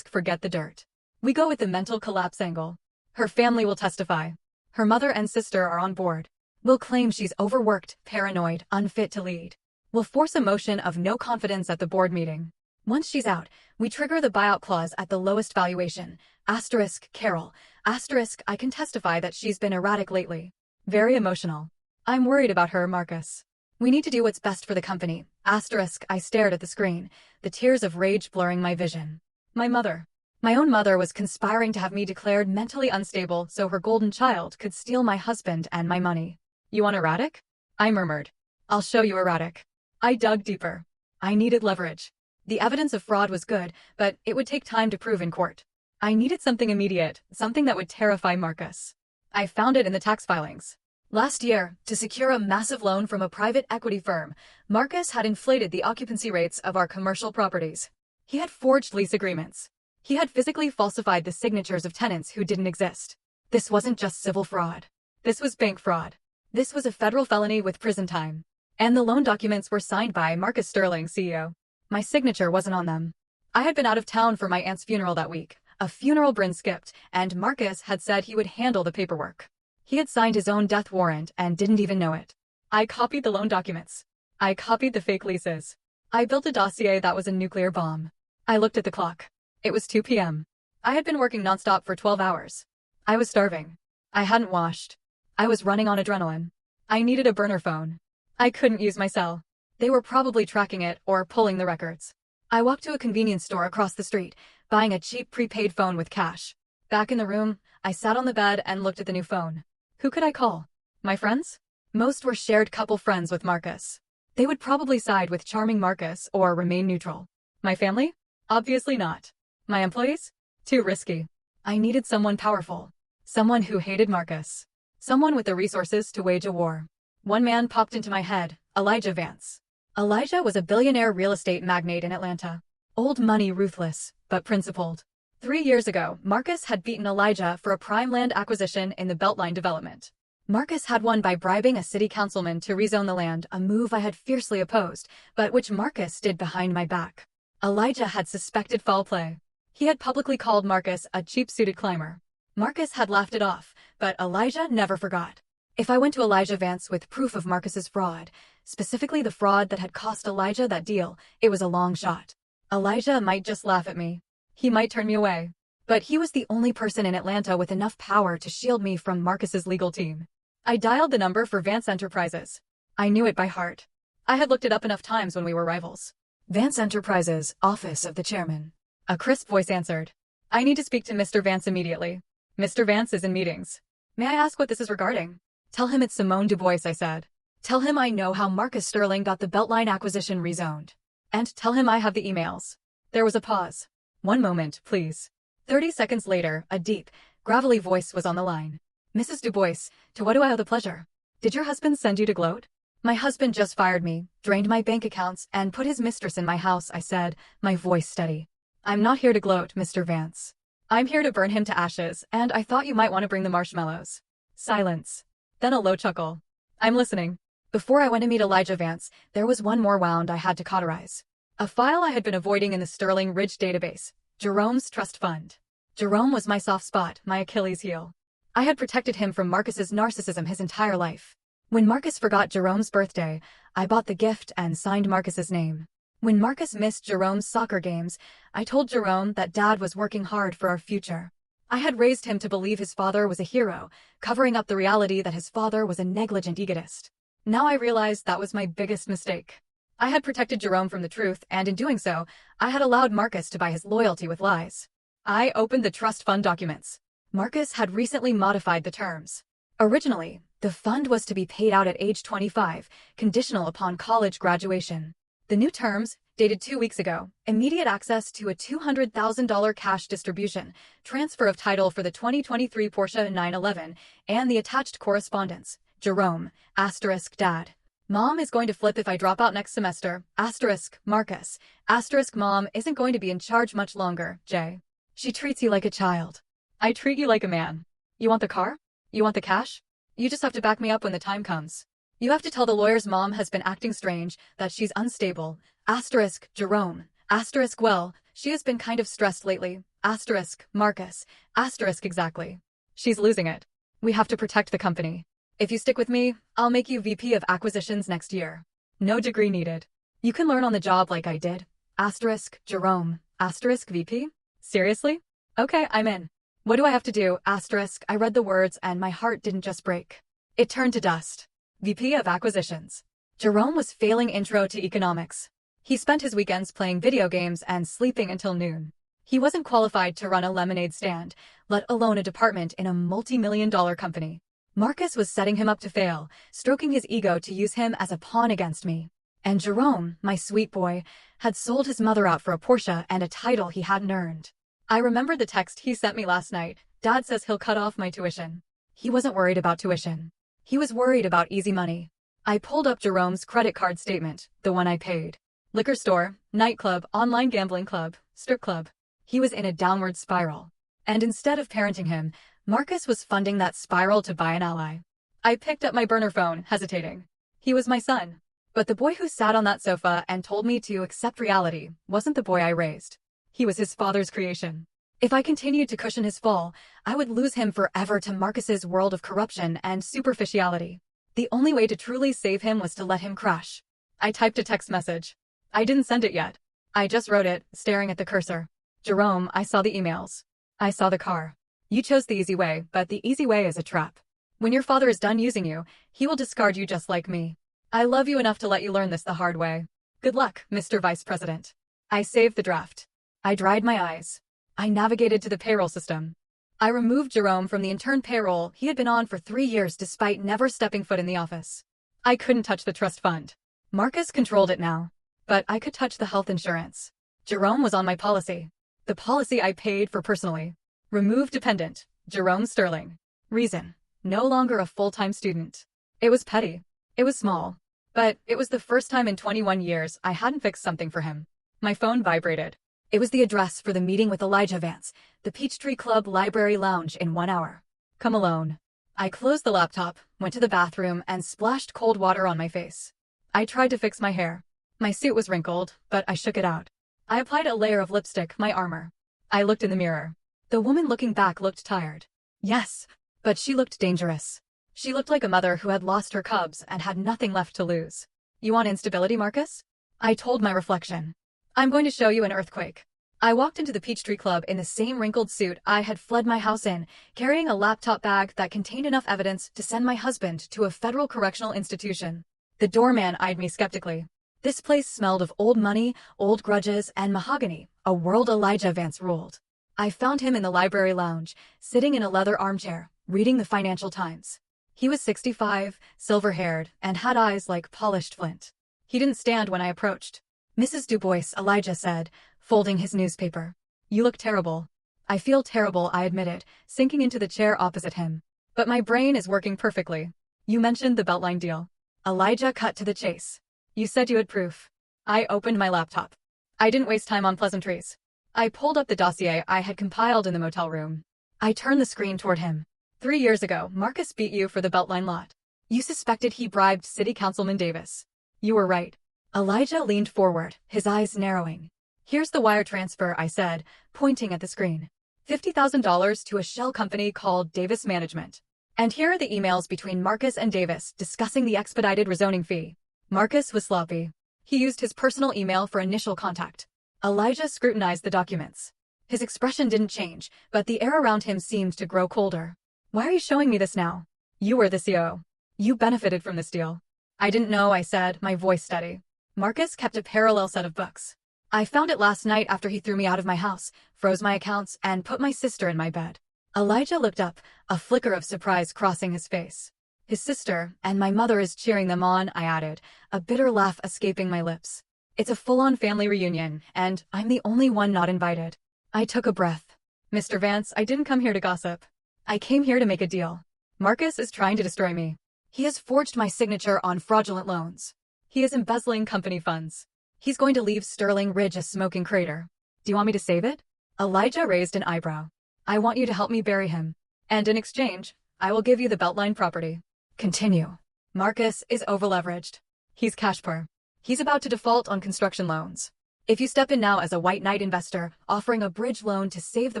Forget the dirt. We go with the mental collapse angle. Her family will testify. Her mother and sister are on board. We'll claim she's overworked, paranoid, unfit to lead. We'll force a motion of no confidence at the board meeting. Once she's out, we trigger the buyout clause at the lowest valuation. * Carol. * I can testify that she's been erratic lately. Very emotional. I'm worried about her, Marcus. We need to do what's best for the company. * I stared at the screen, the tears of rage blurring my vision. My mother. My own mother was conspiring to have me declared mentally unstable so her golden child could steal my husband and my money. You want erratic? I murmured. I'll show you erratic. I dug deeper. I needed leverage. The evidence of fraud was good, but it would take time to prove in court. I needed something immediate, something that would terrify Marcus. I found it in the tax filings. Last year, to secure a massive loan from a private equity firm, Marcus had inflated the occupancy rates of our commercial properties. He had forged lease agreements. He had physically falsified the signatures of tenants who didn't exist. This wasn't just civil fraud. This was bank fraud. This was a federal felony with prison time. And the loan documents were signed by Marcus Sterling, CEO. My signature wasn't on them. I had been out of town for my aunt's funeral that week, a funeral Bryn skipped, and Marcus had said he would handle the paperwork. He had signed his own death warrant and didn't even know it. I copied the loan documents. I copied the fake leases. I built a dossier that was a nuclear bomb. I looked at the clock. It was 2 p.m. I had been working nonstop for 12 hours. I was starving. I hadn't washed. I was running on adrenaline. I needed a burner phone. I couldn't use my cell. They were probably tracking it or pulling the records. I walked to a convenience store across the street, buying a cheap prepaid phone with cash. Back in the room, I sat on the bed and looked at the new phone. Who could I call? My friends? Most were shared couple friends with Marcus. They would probably side with charming Marcus or remain neutral. My family? Obviously not. My employees? Too risky. I needed someone powerful. Someone who hated Marcus. Someone with the resources to wage a war. One man popped into my head, Elijah Vance. Elijah was a billionaire real estate magnate in Atlanta. Old money ruthless, but principled. 3 years ago, Marcus had beaten Elijah for a prime land acquisition in the Beltline development. Marcus had won by bribing a city councilman to rezone the land, a move I had fiercely opposed, but which Marcus did behind my back. Elijah had suspected foul play. He had publicly called Marcus a cheap-suited climber. Marcus had laughed it off, but Elijah never forgot. If I went to Elijah Vance with proof of Marcus's fraud, specifically the fraud that had cost Elijah that deal, it was a long shot. Elijah might just laugh at me. He might turn me away. But he was the only person in Atlanta with enough power to shield me from Marcus's legal team. I dialed the number for Vance Enterprises. I knew it by heart. I had looked it up enough times when we were rivals. Vance Enterprises, office of the chairman. A crisp voice answered. I need to speak to Mr. Vance immediately. Mr. Vance is in meetings. May I ask what this is regarding? Tell him it's Simone Du Bois, I said. Tell him I know how Marcus Sterling got the Beltline acquisition rezoned. And tell him I have the emails. There was a pause. 1 moment, please. 30 seconds later, a deep, gravelly voice was on the line. Mrs. Du Bois, to what do I owe the pleasure? Did your husband send you to gloat? My husband just fired me, drained my bank accounts, and put his mistress in my house, I said, my voice steady. I'm not here to gloat, Mr. Vance. I'm here to burn him to ashes, and I thought you might want to bring the marshmallows. Silence. Then a low chuckle. I'm listening. Before I went to meet Elijah Vance, there was one more wound I had to cauterize. A file I had been avoiding in the Sterling Ridge database. Jerome's trust fund. Jerome was my soft spot, my Achilles heel. I had protected him from Marcus's narcissism his entire life. When Marcus forgot Jerome's birthday, I bought the gift and signed Marcus's name. When Marcus missed Jerome's soccer games, I told Jerome that Dad was working hard for our future. I had raised him to believe his father was a hero, covering up the reality that his father was a negligent egotist. Now I realized that was my biggest mistake. I had protected Jerome from the truth, and in doing so, I had allowed Marcus to buy his loyalty with lies. I opened the trust fund documents. Marcus had recently modified the terms. Originally, the fund was to be paid out at age 25, conditional upon college graduation. The new terms, dated 2 weeks ago, immediate access to a $200,000 cash distribution, transfer of title for the 2023 Porsche 911, and the attached correspondence. Jerome, * Dad. Mom is going to flip if I drop out next semester, * Marcus, * Mom isn't going to be in charge much longer, Jay. She treats you like a child. I treat you like a man. You want the car? You want the cash? You just have to back me up when the time comes. You have to tell the lawyer's mom has been acting strange, that she's unstable, * Jerome, * well, she has been kind of stressed lately, * Marcus, * exactly. She's losing it. We have to protect the company. If you stick with me, I'll make you VP of Acquisitions next year. No degree needed. You can learn on the job like I did. * Jerome, * VP? Seriously? Okay, I'm in. What do I have to do? * I read the words and my heart didn't just break. It turned to dust. VP of Acquisitions. Jerome was failing intro to economics. He spent his weekends playing video games and sleeping until noon. He wasn't qualified to run a lemonade stand, let alone a department in a multi-million-dollar company. Marcus was setting him up to fail, stroking his ego to use him as a pawn against me. And Jerome, my sweet boy, had sold his mother out for a Porsche and a title he hadn't earned. I remembered the text he sent me last night. Dad says he'll cut off my tuition. He wasn't worried about tuition. He was worried about easy money. I pulled up Jerome's credit card statement, the one I paid. Liquor store, nightclub, online gambling club, strip club. He was in a downward spiral. And instead of parenting him, Marcus was funding that spiral to buy an ally. I picked up my burner phone, hesitating. He was my son. But the boy who sat on that sofa and told me to accept reality wasn't the boy I raised. He was his father's creation. If I continued to cushion his fall, I would lose him forever to Marcus's world of corruption and superficiality. The only way to truly save him was to let him crash. I typed a text message. I didn't send it yet. I just wrote it, staring at the cursor. Jerome, I saw the emails. I saw the car. You chose the easy way, but the easy way is a trap. When your father is done using you, he will discard you just like me. I love you enough to let you learn this the hard way. Good luck, Mr. Vice President. I saved the draft. I dried my eyes. I navigated to the payroll system. I removed Jerome from the intern payroll he had been on for 3 years despite never stepping foot in the office. I couldn't touch the trust fund. Marcus controlled it now. But I could touch the health insurance. Jerome was on my policy. The policy I paid for personally. Remove dependent, Jerome Sterling. Reason: no longer a full-time student. It was petty. It was small, but it was the first time in 21 years I hadn't fixed something for him. My phone vibrated. It was the address for the meeting with Elijah Vance, the Peachtree Club Library Lounge in 1 hour. Come alone. I closed the laptop, went to the bathroom, and splashed cold water on my face. I tried to fix my hair. My suit was wrinkled, but I shook it out. I applied a layer of lipstick, my armor. I looked in the mirror. The woman looking back looked tired. Yes, but she looked dangerous. She looked like a mother who had lost her cubs and had nothing left to lose. You want instability, Marcus? I told my reflection. I'm going to show you an earthquake. I walked into the Peachtree Club in the same wrinkled suit I had fled my house in, carrying a laptop bag that contained enough evidence to send my husband to a federal correctional institution. The doorman eyed me skeptically. This place smelled of old money, old grudges, and mahogany, a world Elijah Vance ruled. I found him in the library lounge, sitting in a leather armchair, reading the Financial Times. He was 65, silver-haired, and had eyes like polished flint. He didn't stand when I approached. Mrs. Dubois, Elijah said, folding his newspaper. You look terrible. I feel terrible, I admitted, sinking into the chair opposite him. But my brain is working perfectly. You mentioned the Beltline deal. Elijah cut to the chase. You said you had proof. I opened my laptop. I didn't waste time on pleasantries. I pulled up the dossier I had compiled in the motel room. I turned the screen toward him. 3 years ago, Marcus beat you for the Beltline lot. You suspected he bribed City Councilman Davis. You were right. Elijah leaned forward, his eyes narrowing. Here's the wire transfer, I said, pointing at the screen. $50,000 to a shell company called Davis Management. And here are the emails between Marcus and Davis discussing the expedited rezoning fee. Marcus was sloppy. He used his personal email for initial contact. Elijah scrutinized the documents. His expression didn't change, but the air around him seemed to grow colder. Why are you showing me this now? You were the CEO. You benefited from this deal. I didn't know, I said, my voice steady. Marcus kept a parallel set of books. I found it last night after he threw me out of my house, froze my accounts, and put my sister in my bed. Elijah looked up, a flicker of surprise crossing his face. His sister, and my mother is cheering them on, I added, a bitter laugh escaping my lips. It's a full-on family reunion, and I'm the only one not invited. I took a breath. Mr. Vance, I didn't come here to gossip. I came here to make a deal. Marcus is trying to destroy me. He has forged my signature on fraudulent loans. He is embezzling company funds. He's going to leave Sterling Ridge a smoking crater. Do you want me to save it? Elijah raised an eyebrow. I want you to help me bury him. And in exchange, I will give you the Beltline property. Continue. Marcus is overleveraged. He's cash poor. He's about to default on construction loans. If you step in now as a white knight investor, offering a bridge loan to save the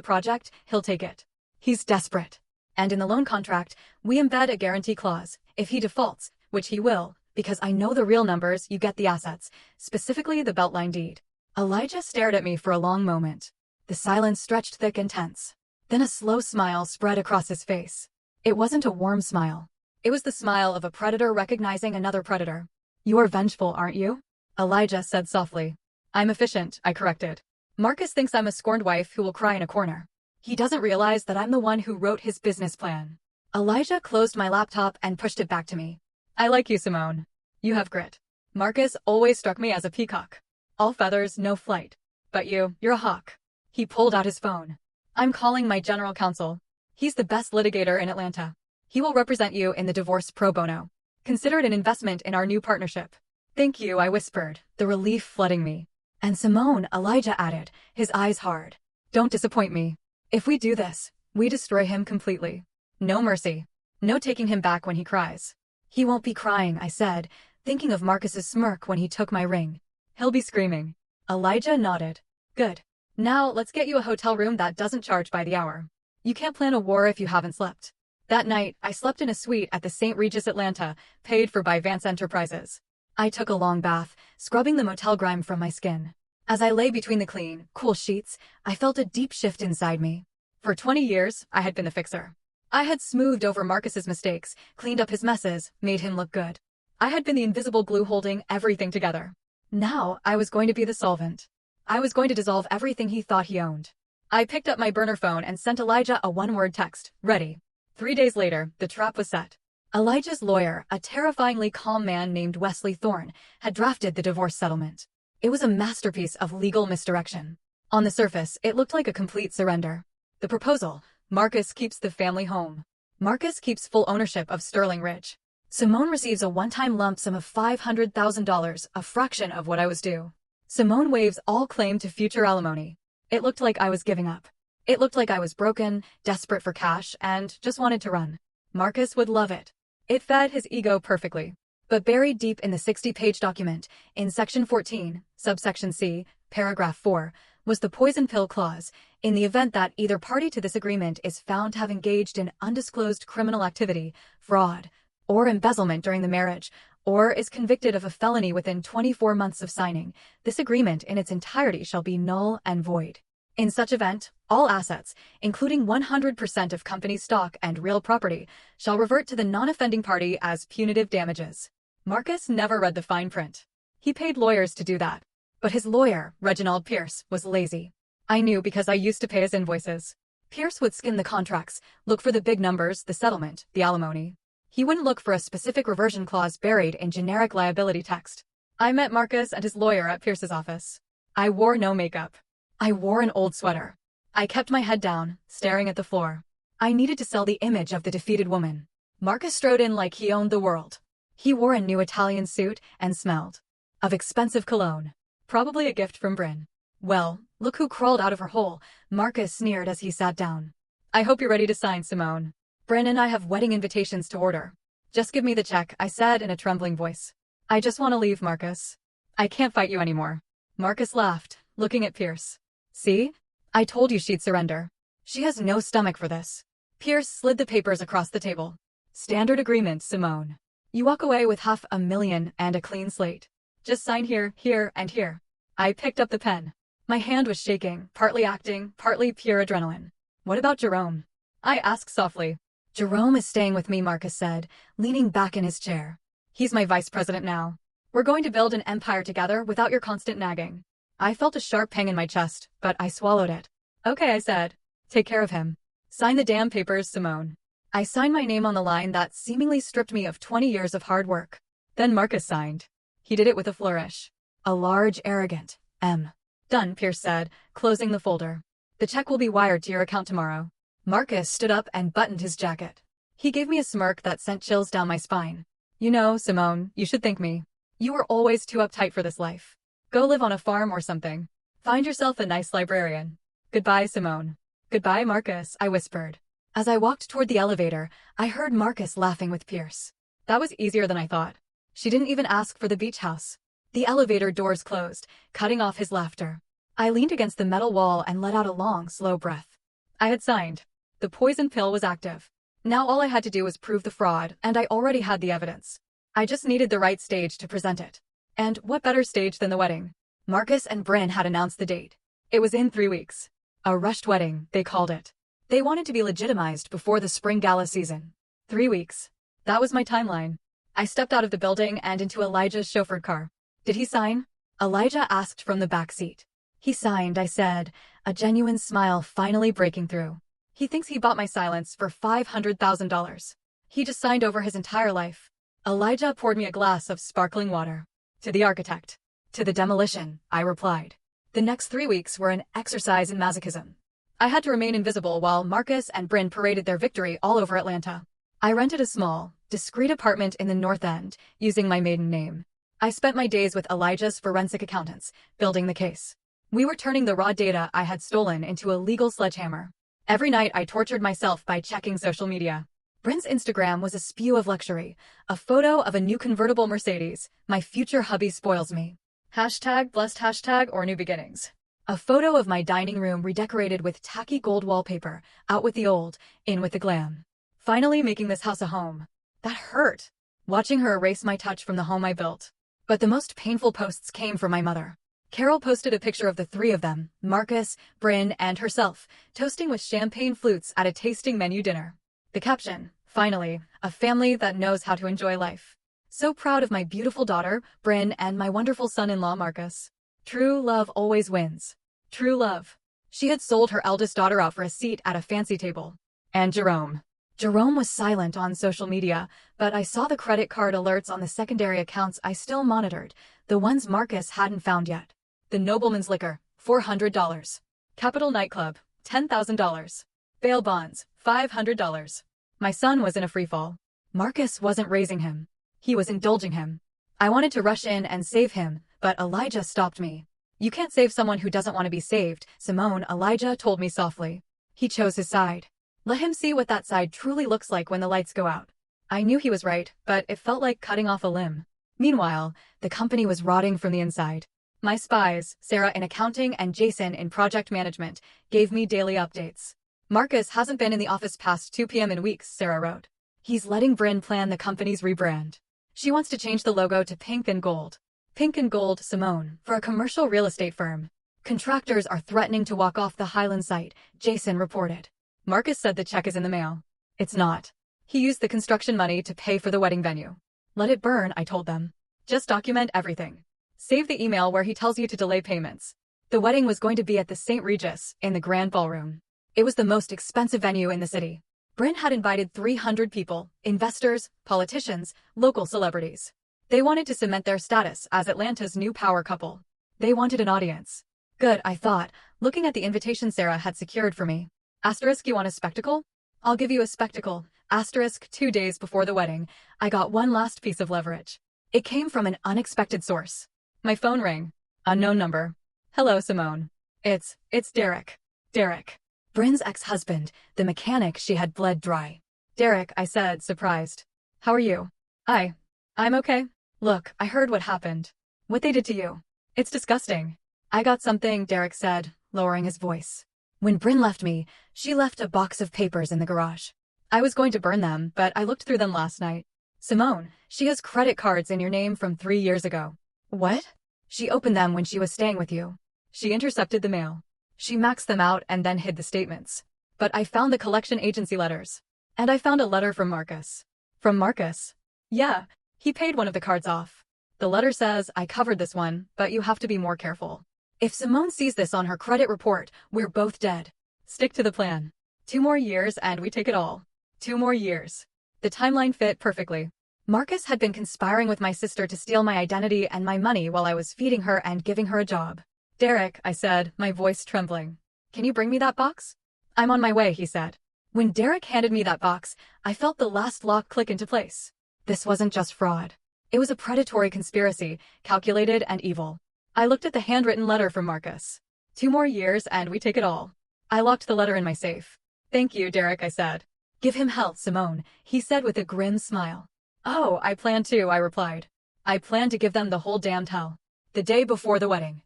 project, he'll take it. He's desperate. And in the loan contract, we embed a guarantee clause. If he defaults, which he will, because I know the real numbers, you get the assets, specifically the Beltline deed. Elijah stared at me for a long moment. The silence stretched thick and tense. Then a slow smile spread across his face. It wasn't a warm smile. It was the smile of a predator recognizing another predator. You are vengeful, aren't you? Elijah said softly. I'm efficient, I corrected. Marcus thinks I'm a scorned wife who will cry in a corner. He doesn't realize that I'm the one who wrote his business plan. Elijah closed my laptop and pushed it back to me. I like you, Simone. You have grit. Marcus always struck me as a peacock. All feathers, no flight. But you're a hawk. He pulled out his phone. I'm calling my general counsel. He's the best litigator in Atlanta. He will represent you in the divorce pro bono. Consider it an investment in our new partnership. Thank you, I whispered, the relief flooding me. And Simone, Elijah added, his eyes hard. Don't disappoint me. If we do this, we destroy him completely. No mercy. No taking him back when he cries. He won't be crying, I said, thinking of Marcus's smirk when he took my ring. He'll be screaming. Elijah nodded. Good. Now let's get you a hotel room that doesn't charge by the hour. You can't plan a war if you haven't slept. That night, I slept in a suite at the St. Regis Atlanta, paid for by Vance Enterprises. I took a long bath, scrubbing the motel grime from my skin. As I lay between the clean, cool sheets, I felt a deep shift inside me. For 20 years, I had been the fixer. I had smoothed over Marcus's mistakes, cleaned up his messes, made him look good. I had been the invisible glue holding everything together. Now, I was going to be the solvent. I was going to dissolve everything he thought he owned. I picked up my burner phone and sent Elijah a one-word text, ready. 3 days later, the trap was set. Elijah's lawyer, a terrifyingly calm man named Wesley Thorne, had drafted the divorce settlement. It was a masterpiece of legal misdirection. On the surface, it looked like a complete surrender. The proposal: Marcus keeps the family home. Marcus keeps full ownership of Sterling Ridge. Simone receives a one-time lump sum of $500,000, a fraction of what I was due. Simone waives all claim to future alimony. It looked like I was giving up. It looked like I was broken, desperate for cash, and just wanted to run. Marcus would love it. It fed his ego perfectly. But buried deep in the 60-page document, in Section 14, subsection C, paragraph 4, was the poison pill clause. In the event that either party to this agreement is found to have engaged in undisclosed criminal activity, fraud, or embezzlement during the marriage, or is convicted of a felony within 24 months of signing, this agreement in its entirety shall be null and void. In such event, all assets, including 100% of company stock and real property, shall revert to the non-offending party as punitive damages. Marcus never read the fine print. He paid lawyers to do that. But his lawyer, Reginald Pierce, was lazy. I knew because I used to pay his invoices. Pierce would skim the contracts, look for the big numbers, the settlement, the alimony. He wouldn't look for a specific reversion clause buried in generic liability text. I met Marcus and his lawyer at Pierce's office. I wore no makeup. I wore an old sweater. I kept my head down, staring at the floor. I needed to sell the image of the defeated woman. Marcus strode in like he owned the world. He wore a new Italian suit and smelled of expensive cologne. Probably a gift from Bryn. Well, look who crawled out of her hole, Marcus sneered as he sat down. I hope you're ready to sign, Simone. Bryn and I have wedding invitations to order. Just give me the check, I said in a trembling voice. I just want to leave, Marcus. I can't fight you anymore. Marcus laughed, looking at Pierce. See? I told you she'd surrender. She has no stomach for this. Pierce slid the papers across the table. Standard agreement, Simone. You walk away with $500,000 and a clean slate. Just sign here, here, and here. I picked up the pen. My hand was shaking, partly acting, partly pure adrenaline. What about Jerome? I asked softly. Jerome is staying with me, Marcus said, leaning back in his chair. He's my vice president now. We're going to build an empire together without your constant nagging. I felt a sharp pang in my chest, but I swallowed it. Okay, I said. Take care of him. Sign the damn papers, Simone. I signed my name on the line that seemingly stripped me of 20 years of hard work. Then Marcus signed. He did it with a flourish. A large, arrogant M. Done, Pierce said, closing the folder. The check will be wired to your account tomorrow. Marcus stood up and buttoned his jacket. He gave me a smirk that sent chills down my spine. You know, Simone, you should thank me. You were always too uptight for this life. Go live on a farm or something. Find yourself a nice librarian. Goodbye, Simone. Goodbye, Marcus, I whispered. As I walked toward the elevator, I heard Marcus laughing with Pierce. That was easier than I thought. She didn't even ask for the beach house. The elevator doors closed, cutting off his laughter. I leaned against the metal wall and let out a long, slow breath. I had signed. The poison pill was active. Now all I had to do was prove the fraud, and I already had the evidence. I just needed the right stage to present it. And what better stage than the wedding? Marcus and Bryn had announced the date. It was in 3 weeks. A rushed wedding, they called it. They wanted to be legitimized before the spring gala season. 3 weeks. That was my timeline. I stepped out of the building and into Elijah's chauffeured car. Did he sign? Elijah asked from the back seat. He signed, I said, a genuine smile finally breaking through. He thinks he bought my silence for $500,000. He just signed over his entire life. Elijah poured me a glass of sparkling water. To the architect. To the demolition, I replied. The next 3 weeks were an exercise in masochism. I had to remain invisible while Marcus and Bryn paraded their victory all over Atlanta. I rented a small, discreet apartment in the North End, using my maiden name. I spent my days with Elijah's forensic accountants, building the case. We were turning the raw data I had stolen into a legal sledgehammer. Every night I tortured myself by checking social media. Bryn's Instagram was a spew of luxury, a photo of a new convertible Mercedes, my future hubby spoils me. Hashtag blessed hashtag or new beginnings. A photo of my dining room redecorated with tacky gold wallpaper, out with the old, in with the glam. Finally making this house a home. That hurt. Watching her erase my touch from the home I built. But the most painful posts came from my mother. Carol posted a picture of the three of them, Marcus, Bryn, and herself, toasting with champagne flutes at a tasting menu dinner. The caption, finally, a family that knows how to enjoy life. So proud of my beautiful daughter, Bryn, and my wonderful son-in-law, Marcus. True love always wins. True love. She had sold her eldest daughter out for a seat at a fancy table. And Jerome. Jerome was silent on social media, but I saw the credit card alerts on the secondary accounts I still monitored, the ones Marcus hadn't found yet. The Nobleman's Liquor, $400. Capital Nightclub, $10,000. Bail bonds, $500. My son was in a freefall. Marcus wasn't raising him. He was indulging him. I wanted to rush in and save him, but Elijah stopped me. You can't save someone who doesn't want to be saved, Simone, Elijah told me softly. He chose his side. Let him see what that side truly looks like when the lights go out. I knew he was right, but it felt like cutting off a limb. Meanwhile, the company was rotting from the inside. My spies, Sarah in accounting and Jason in project management, gave me daily updates. Marcus hasn't been in the office past 2 p.m. in weeks, Sarah wrote. He's letting Bryn plan the company's rebrand. She wants to change the logo to pink and gold. Pink and gold, Simone, for a commercial real estate firm. Contractors are threatening to walk off the Highland site, Jason reported. Marcus said the check is in the mail. It's not. He used the construction money to pay for the wedding venue. Let it burn, I told them. Just document everything. Save the email where he tells you to delay payments. The wedding was going to be at the St. Regis, in the Grand Ballroom. It was the most expensive venue in the city. Bryn had invited 300 people, investors, politicians, local celebrities. They wanted to cement their status as Atlanta's new power couple. They wanted an audience. Good, I thought, looking at the invitation Sarah had secured for me. Asterisk, you want a spectacle? I'll give you a spectacle. Asterisk, 2 days before the wedding, I got one last piece of leverage. It came from an unexpected source. My phone rang. Unknown number. Hello, Simone. It's Derek. Derek. Bryn's ex-husband, the mechanic she had bled dry. Derek, I said, surprised. How are you? I'm okay. Look, I heard what happened. What they did to you. It's disgusting. I got something, Derek said, lowering his voice. When Bryn left me, she left a box of papers in the garage. I was going to burn them, but I looked through them last night. Simone, she has credit cards in your name from 3 years ago. What? She opened them when she was staying with you. She intercepted the mail. She maxed them out and then hid the statements. But I found the collection agency letters. And I found a letter from Marcus. From Marcus? Yeah, he paid one of the cards off. The letter says, I covered this one, but you have to be more careful. If Simone sees this on her credit report, we're both dead. Stick to the plan. 2 more years and we take it all. 2 more years. The timeline fit perfectly. Marcus had been conspiring with my sister to steal my identity and my money while I was feeding her and giving her a job. Derek, I said, my voice trembling. Can you bring me that box? I'm on my way, he said. When Derek handed me that box, I felt the last lock click into place. This wasn't just fraud. It was a predatory conspiracy, calculated and evil. I looked at the handwritten letter from Marcus. 2 more years and we take it all. I locked the letter in my safe. Thank you, Derek, I said. Give him hell, Simone, he said with a grim smile. Oh, I plan to, I replied. I plan to give them the whole damned hell. The day before the wedding.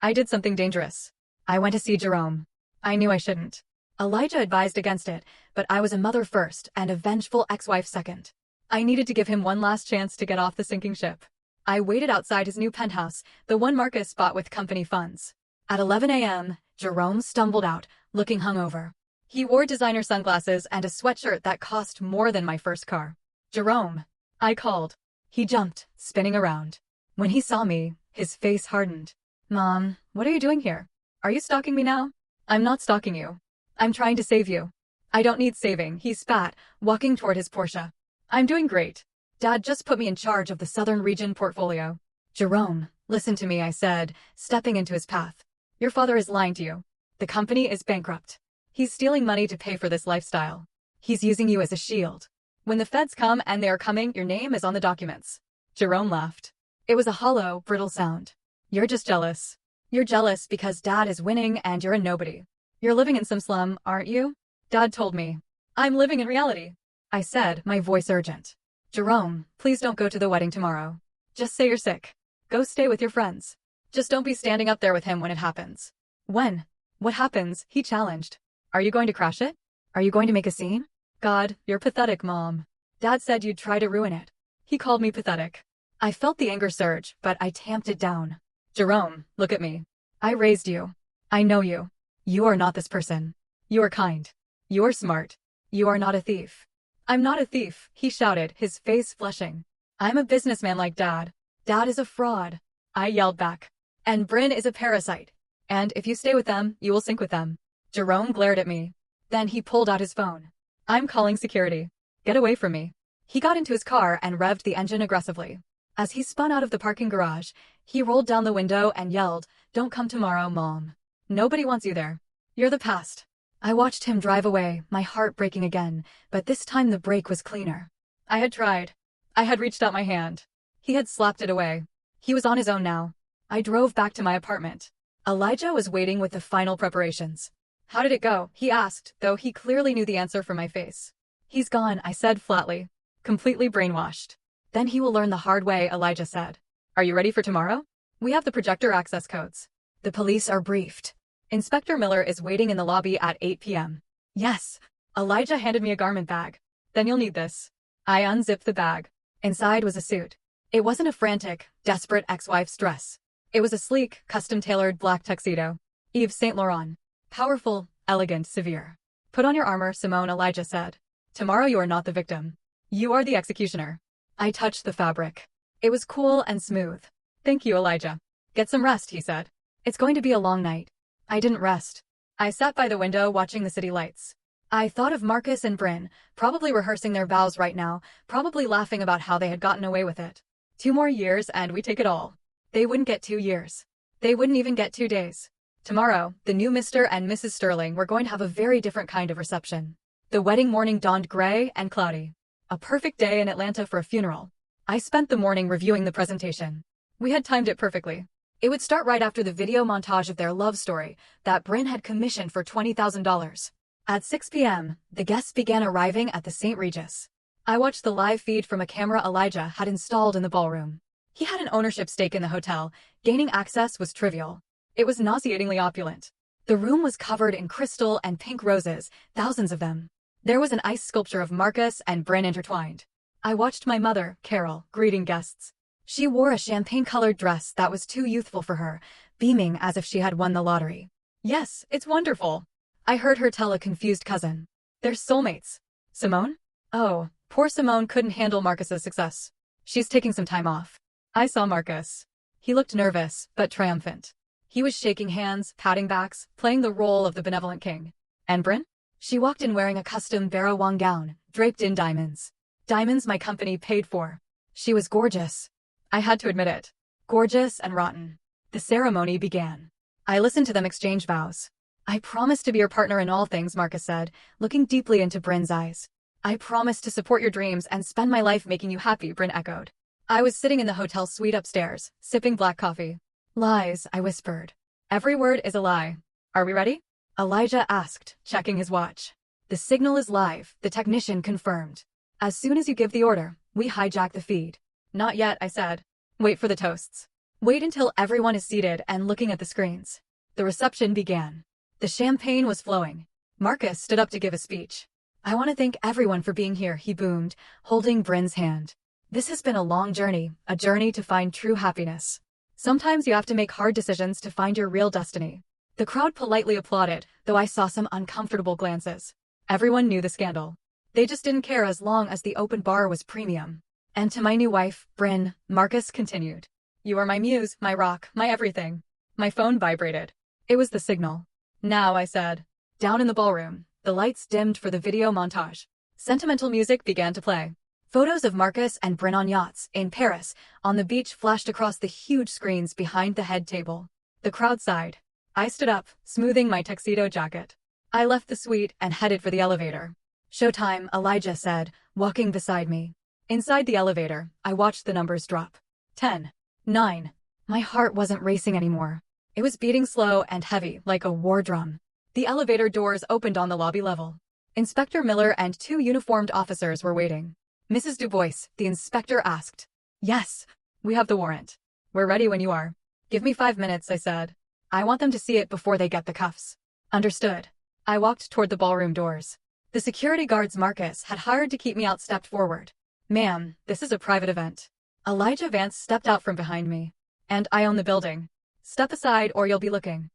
I did something dangerous. I went to see Jerome. I knew I shouldn't. Elijah advised against it, but I was a mother first and a vengeful ex-wife second. I needed to give him one last chance to get off the sinking ship. I waited outside his new penthouse, the one Marcus bought with company funds. At 11 a.m., Jerome stumbled out, looking hungover. He wore designer sunglasses and a sweatshirt that cost more than my first car. Jerome. I called. He jumped, spinning around. When he saw me, his face hardened. Mom, what are you doing here? Are you stalking me now? I'm not stalking you. I'm trying to save you. I don't need saving, he spat, walking toward his Porsche. I'm doing great. Dad just put me in charge of the Southern Region portfolio. Jerome, listen to me, I said, stepping into his path. Your father is lying to you. The company is bankrupt. He's stealing money to pay for this lifestyle. He's using you as a shield. When the feds come, and they are coming, your name is on the documents. Jerome laughed. It was a hollow, brittle sound. You're just jealous. You're jealous because Dad is winning and you're a nobody. You're living in some slum, aren't you? Dad told me. I'm living in reality. I said, my voice urgent. Jerome, please don't go to the wedding tomorrow. Just say you're sick. Go stay with your friends. Just don't be standing up there with him when it happens. When? What happens? He challenged. Are you going to crash it? Are you going to make a scene? God, you're pathetic, Mom. Dad said you'd try to ruin it. He called me pathetic. I felt the anger surge, but I tamped it down. Jerome, look at me. I raised you. I know you. You are not this person. You are kind. You are smart. You are not a thief. I'm not a thief, he shouted, his face flushing. I'm a businessman like Dad. Dad is a fraud. I yelled back. And Bryn is a parasite. And if you stay with them, you will sink with them. Jerome glared at me. Then he pulled out his phone. I'm calling security. Get away from me. He got into his car and revved the engine aggressively. As he spun out of the parking garage, he rolled down the window and yelled, Don't come tomorrow, Mom. Nobody wants you there. You're the past. I watched him drive away, my heart breaking again, but this time the brake was cleaner. I had tried. I had reached out my hand. He had slapped it away. He was on his own now. I drove back to my apartment. Elijah was waiting with the final preparations. How did it go? He asked, though he clearly knew the answer from my face. He's gone, I said flatly. Completely brainwashed. Then he will learn the hard way, Elijah said. Are you ready for tomorrow? We have the projector access codes. The police are briefed. Inspector Miller is waiting in the lobby at 8 p.m. Yes. Elijah handed me a garment bag. Then you'll need this. I unzipped the bag. Inside was a suit. It wasn't a frantic, desperate ex-wife's dress. It was a sleek, custom-tailored black tuxedo. Yves Saint Laurent. Powerful, elegant, severe. Put on your armor, Simone, Elijah said. Tomorrow you are not the victim. You are the executioner. I touched the fabric. It was cool and smooth. Thank you, Elijah. Get some rest, he said. It's going to be a long night. I didn't rest. I sat by the window watching the city lights. I thought of Marcus and Bryn, probably rehearsing their vows right now, probably laughing about how they had gotten away with it. 2 more years and we take it all. They wouldn't get 2 years. They wouldn't even get 2 days. Tomorrow, the new Mr. and Mrs. Sterling were going to have a very different kind of reception. The wedding morning dawned gray and cloudy. A perfect day in Atlanta for a funeral. I spent the morning reviewing the presentation. We had timed it perfectly. It would start right after the video montage of their love story that Bryn had commissioned for $20,000. At 6 p.m., the guests began arriving at the St. Regis. I watched the live feed from a camera Elijah had installed in the ballroom. He had an ownership stake in the hotel. Gaining access was trivial. It was nauseatingly opulent. The room was covered in crystal and pink roses, thousands of them. There was an ice sculpture of Marcus and Bryn intertwined. I watched my mother, Carol, greeting guests. She wore a champagne-colored dress that was too youthful for her, beaming as if she had won the lottery. Yes, it's wonderful. I heard her tell a confused cousin. They're soulmates. Simone? Oh, poor Simone couldn't handle Marcus's success. She's taking some time off. I saw Marcus. He looked nervous, but triumphant. He was shaking hands, patting backs, playing the role of the benevolent king. And Bryn? She walked in wearing a custom Vera Wang gown, draped in diamonds. Diamonds my company paid for. She was gorgeous. I had to admit it. Gorgeous and rotten. The ceremony began. I listened to them exchange vows. I promise to be your partner in all things, Marcus said, looking deeply into Bryn's eyes. I promise to support your dreams and spend my life making you happy, Bryn echoed. I was sitting in the hotel suite upstairs, sipping black coffee. Lies, I whispered. Every word is a lie. Are we ready? Elijah asked, checking his watch. The signal is live, the technician confirmed. As soon as you give the order, we hijack the feed. Not yet, I said. Wait for the toasts. Wait until everyone is seated and looking at the screens. The reception began. The champagne was flowing. Marcus stood up to give a speech. I want to thank everyone for being here, he boomed, holding Bryn's hand. This has been a long journey, a journey to find true happiness. Sometimes you have to make hard decisions to find your real destiny. The crowd politely applauded, though I saw some uncomfortable glances. Everyone knew the scandal. They just didn't care as long as the open bar was premium. And to my new wife, Bryn, Marcus continued. You are my muse, my rock, my everything. My phone vibrated. It was the signal. Now, I said. Down in the ballroom, the lights dimmed for the video montage. Sentimental music began to play. Photos of Marcus and Bryn on yachts, in Paris, on the beach flashed across the huge screens behind the head table. The crowd sighed. I stood up, smoothing my tuxedo jacket. I left the suite and headed for the elevator. Showtime, Elijah said, walking beside me. Inside the elevator, I watched the numbers drop. 10. 9. My heart wasn't racing anymore. It was beating slow and heavy, like a war drum. The elevator doors opened on the lobby level. Inspector Miller and 2 uniformed officers were waiting. Mrs. Dubois, the inspector asked. Yes, we have the warrant. We're ready when you are. Give me 5 minutes, I said. I want them to see it before they get the cuffs. Understood. I walked toward the ballroom doors. The security guards Marcus had hired to keep me out stepped forward. Ma'am, this is a private event. Elijah Vance stepped out from behind me. And I own the building. Step aside or you'll be looking.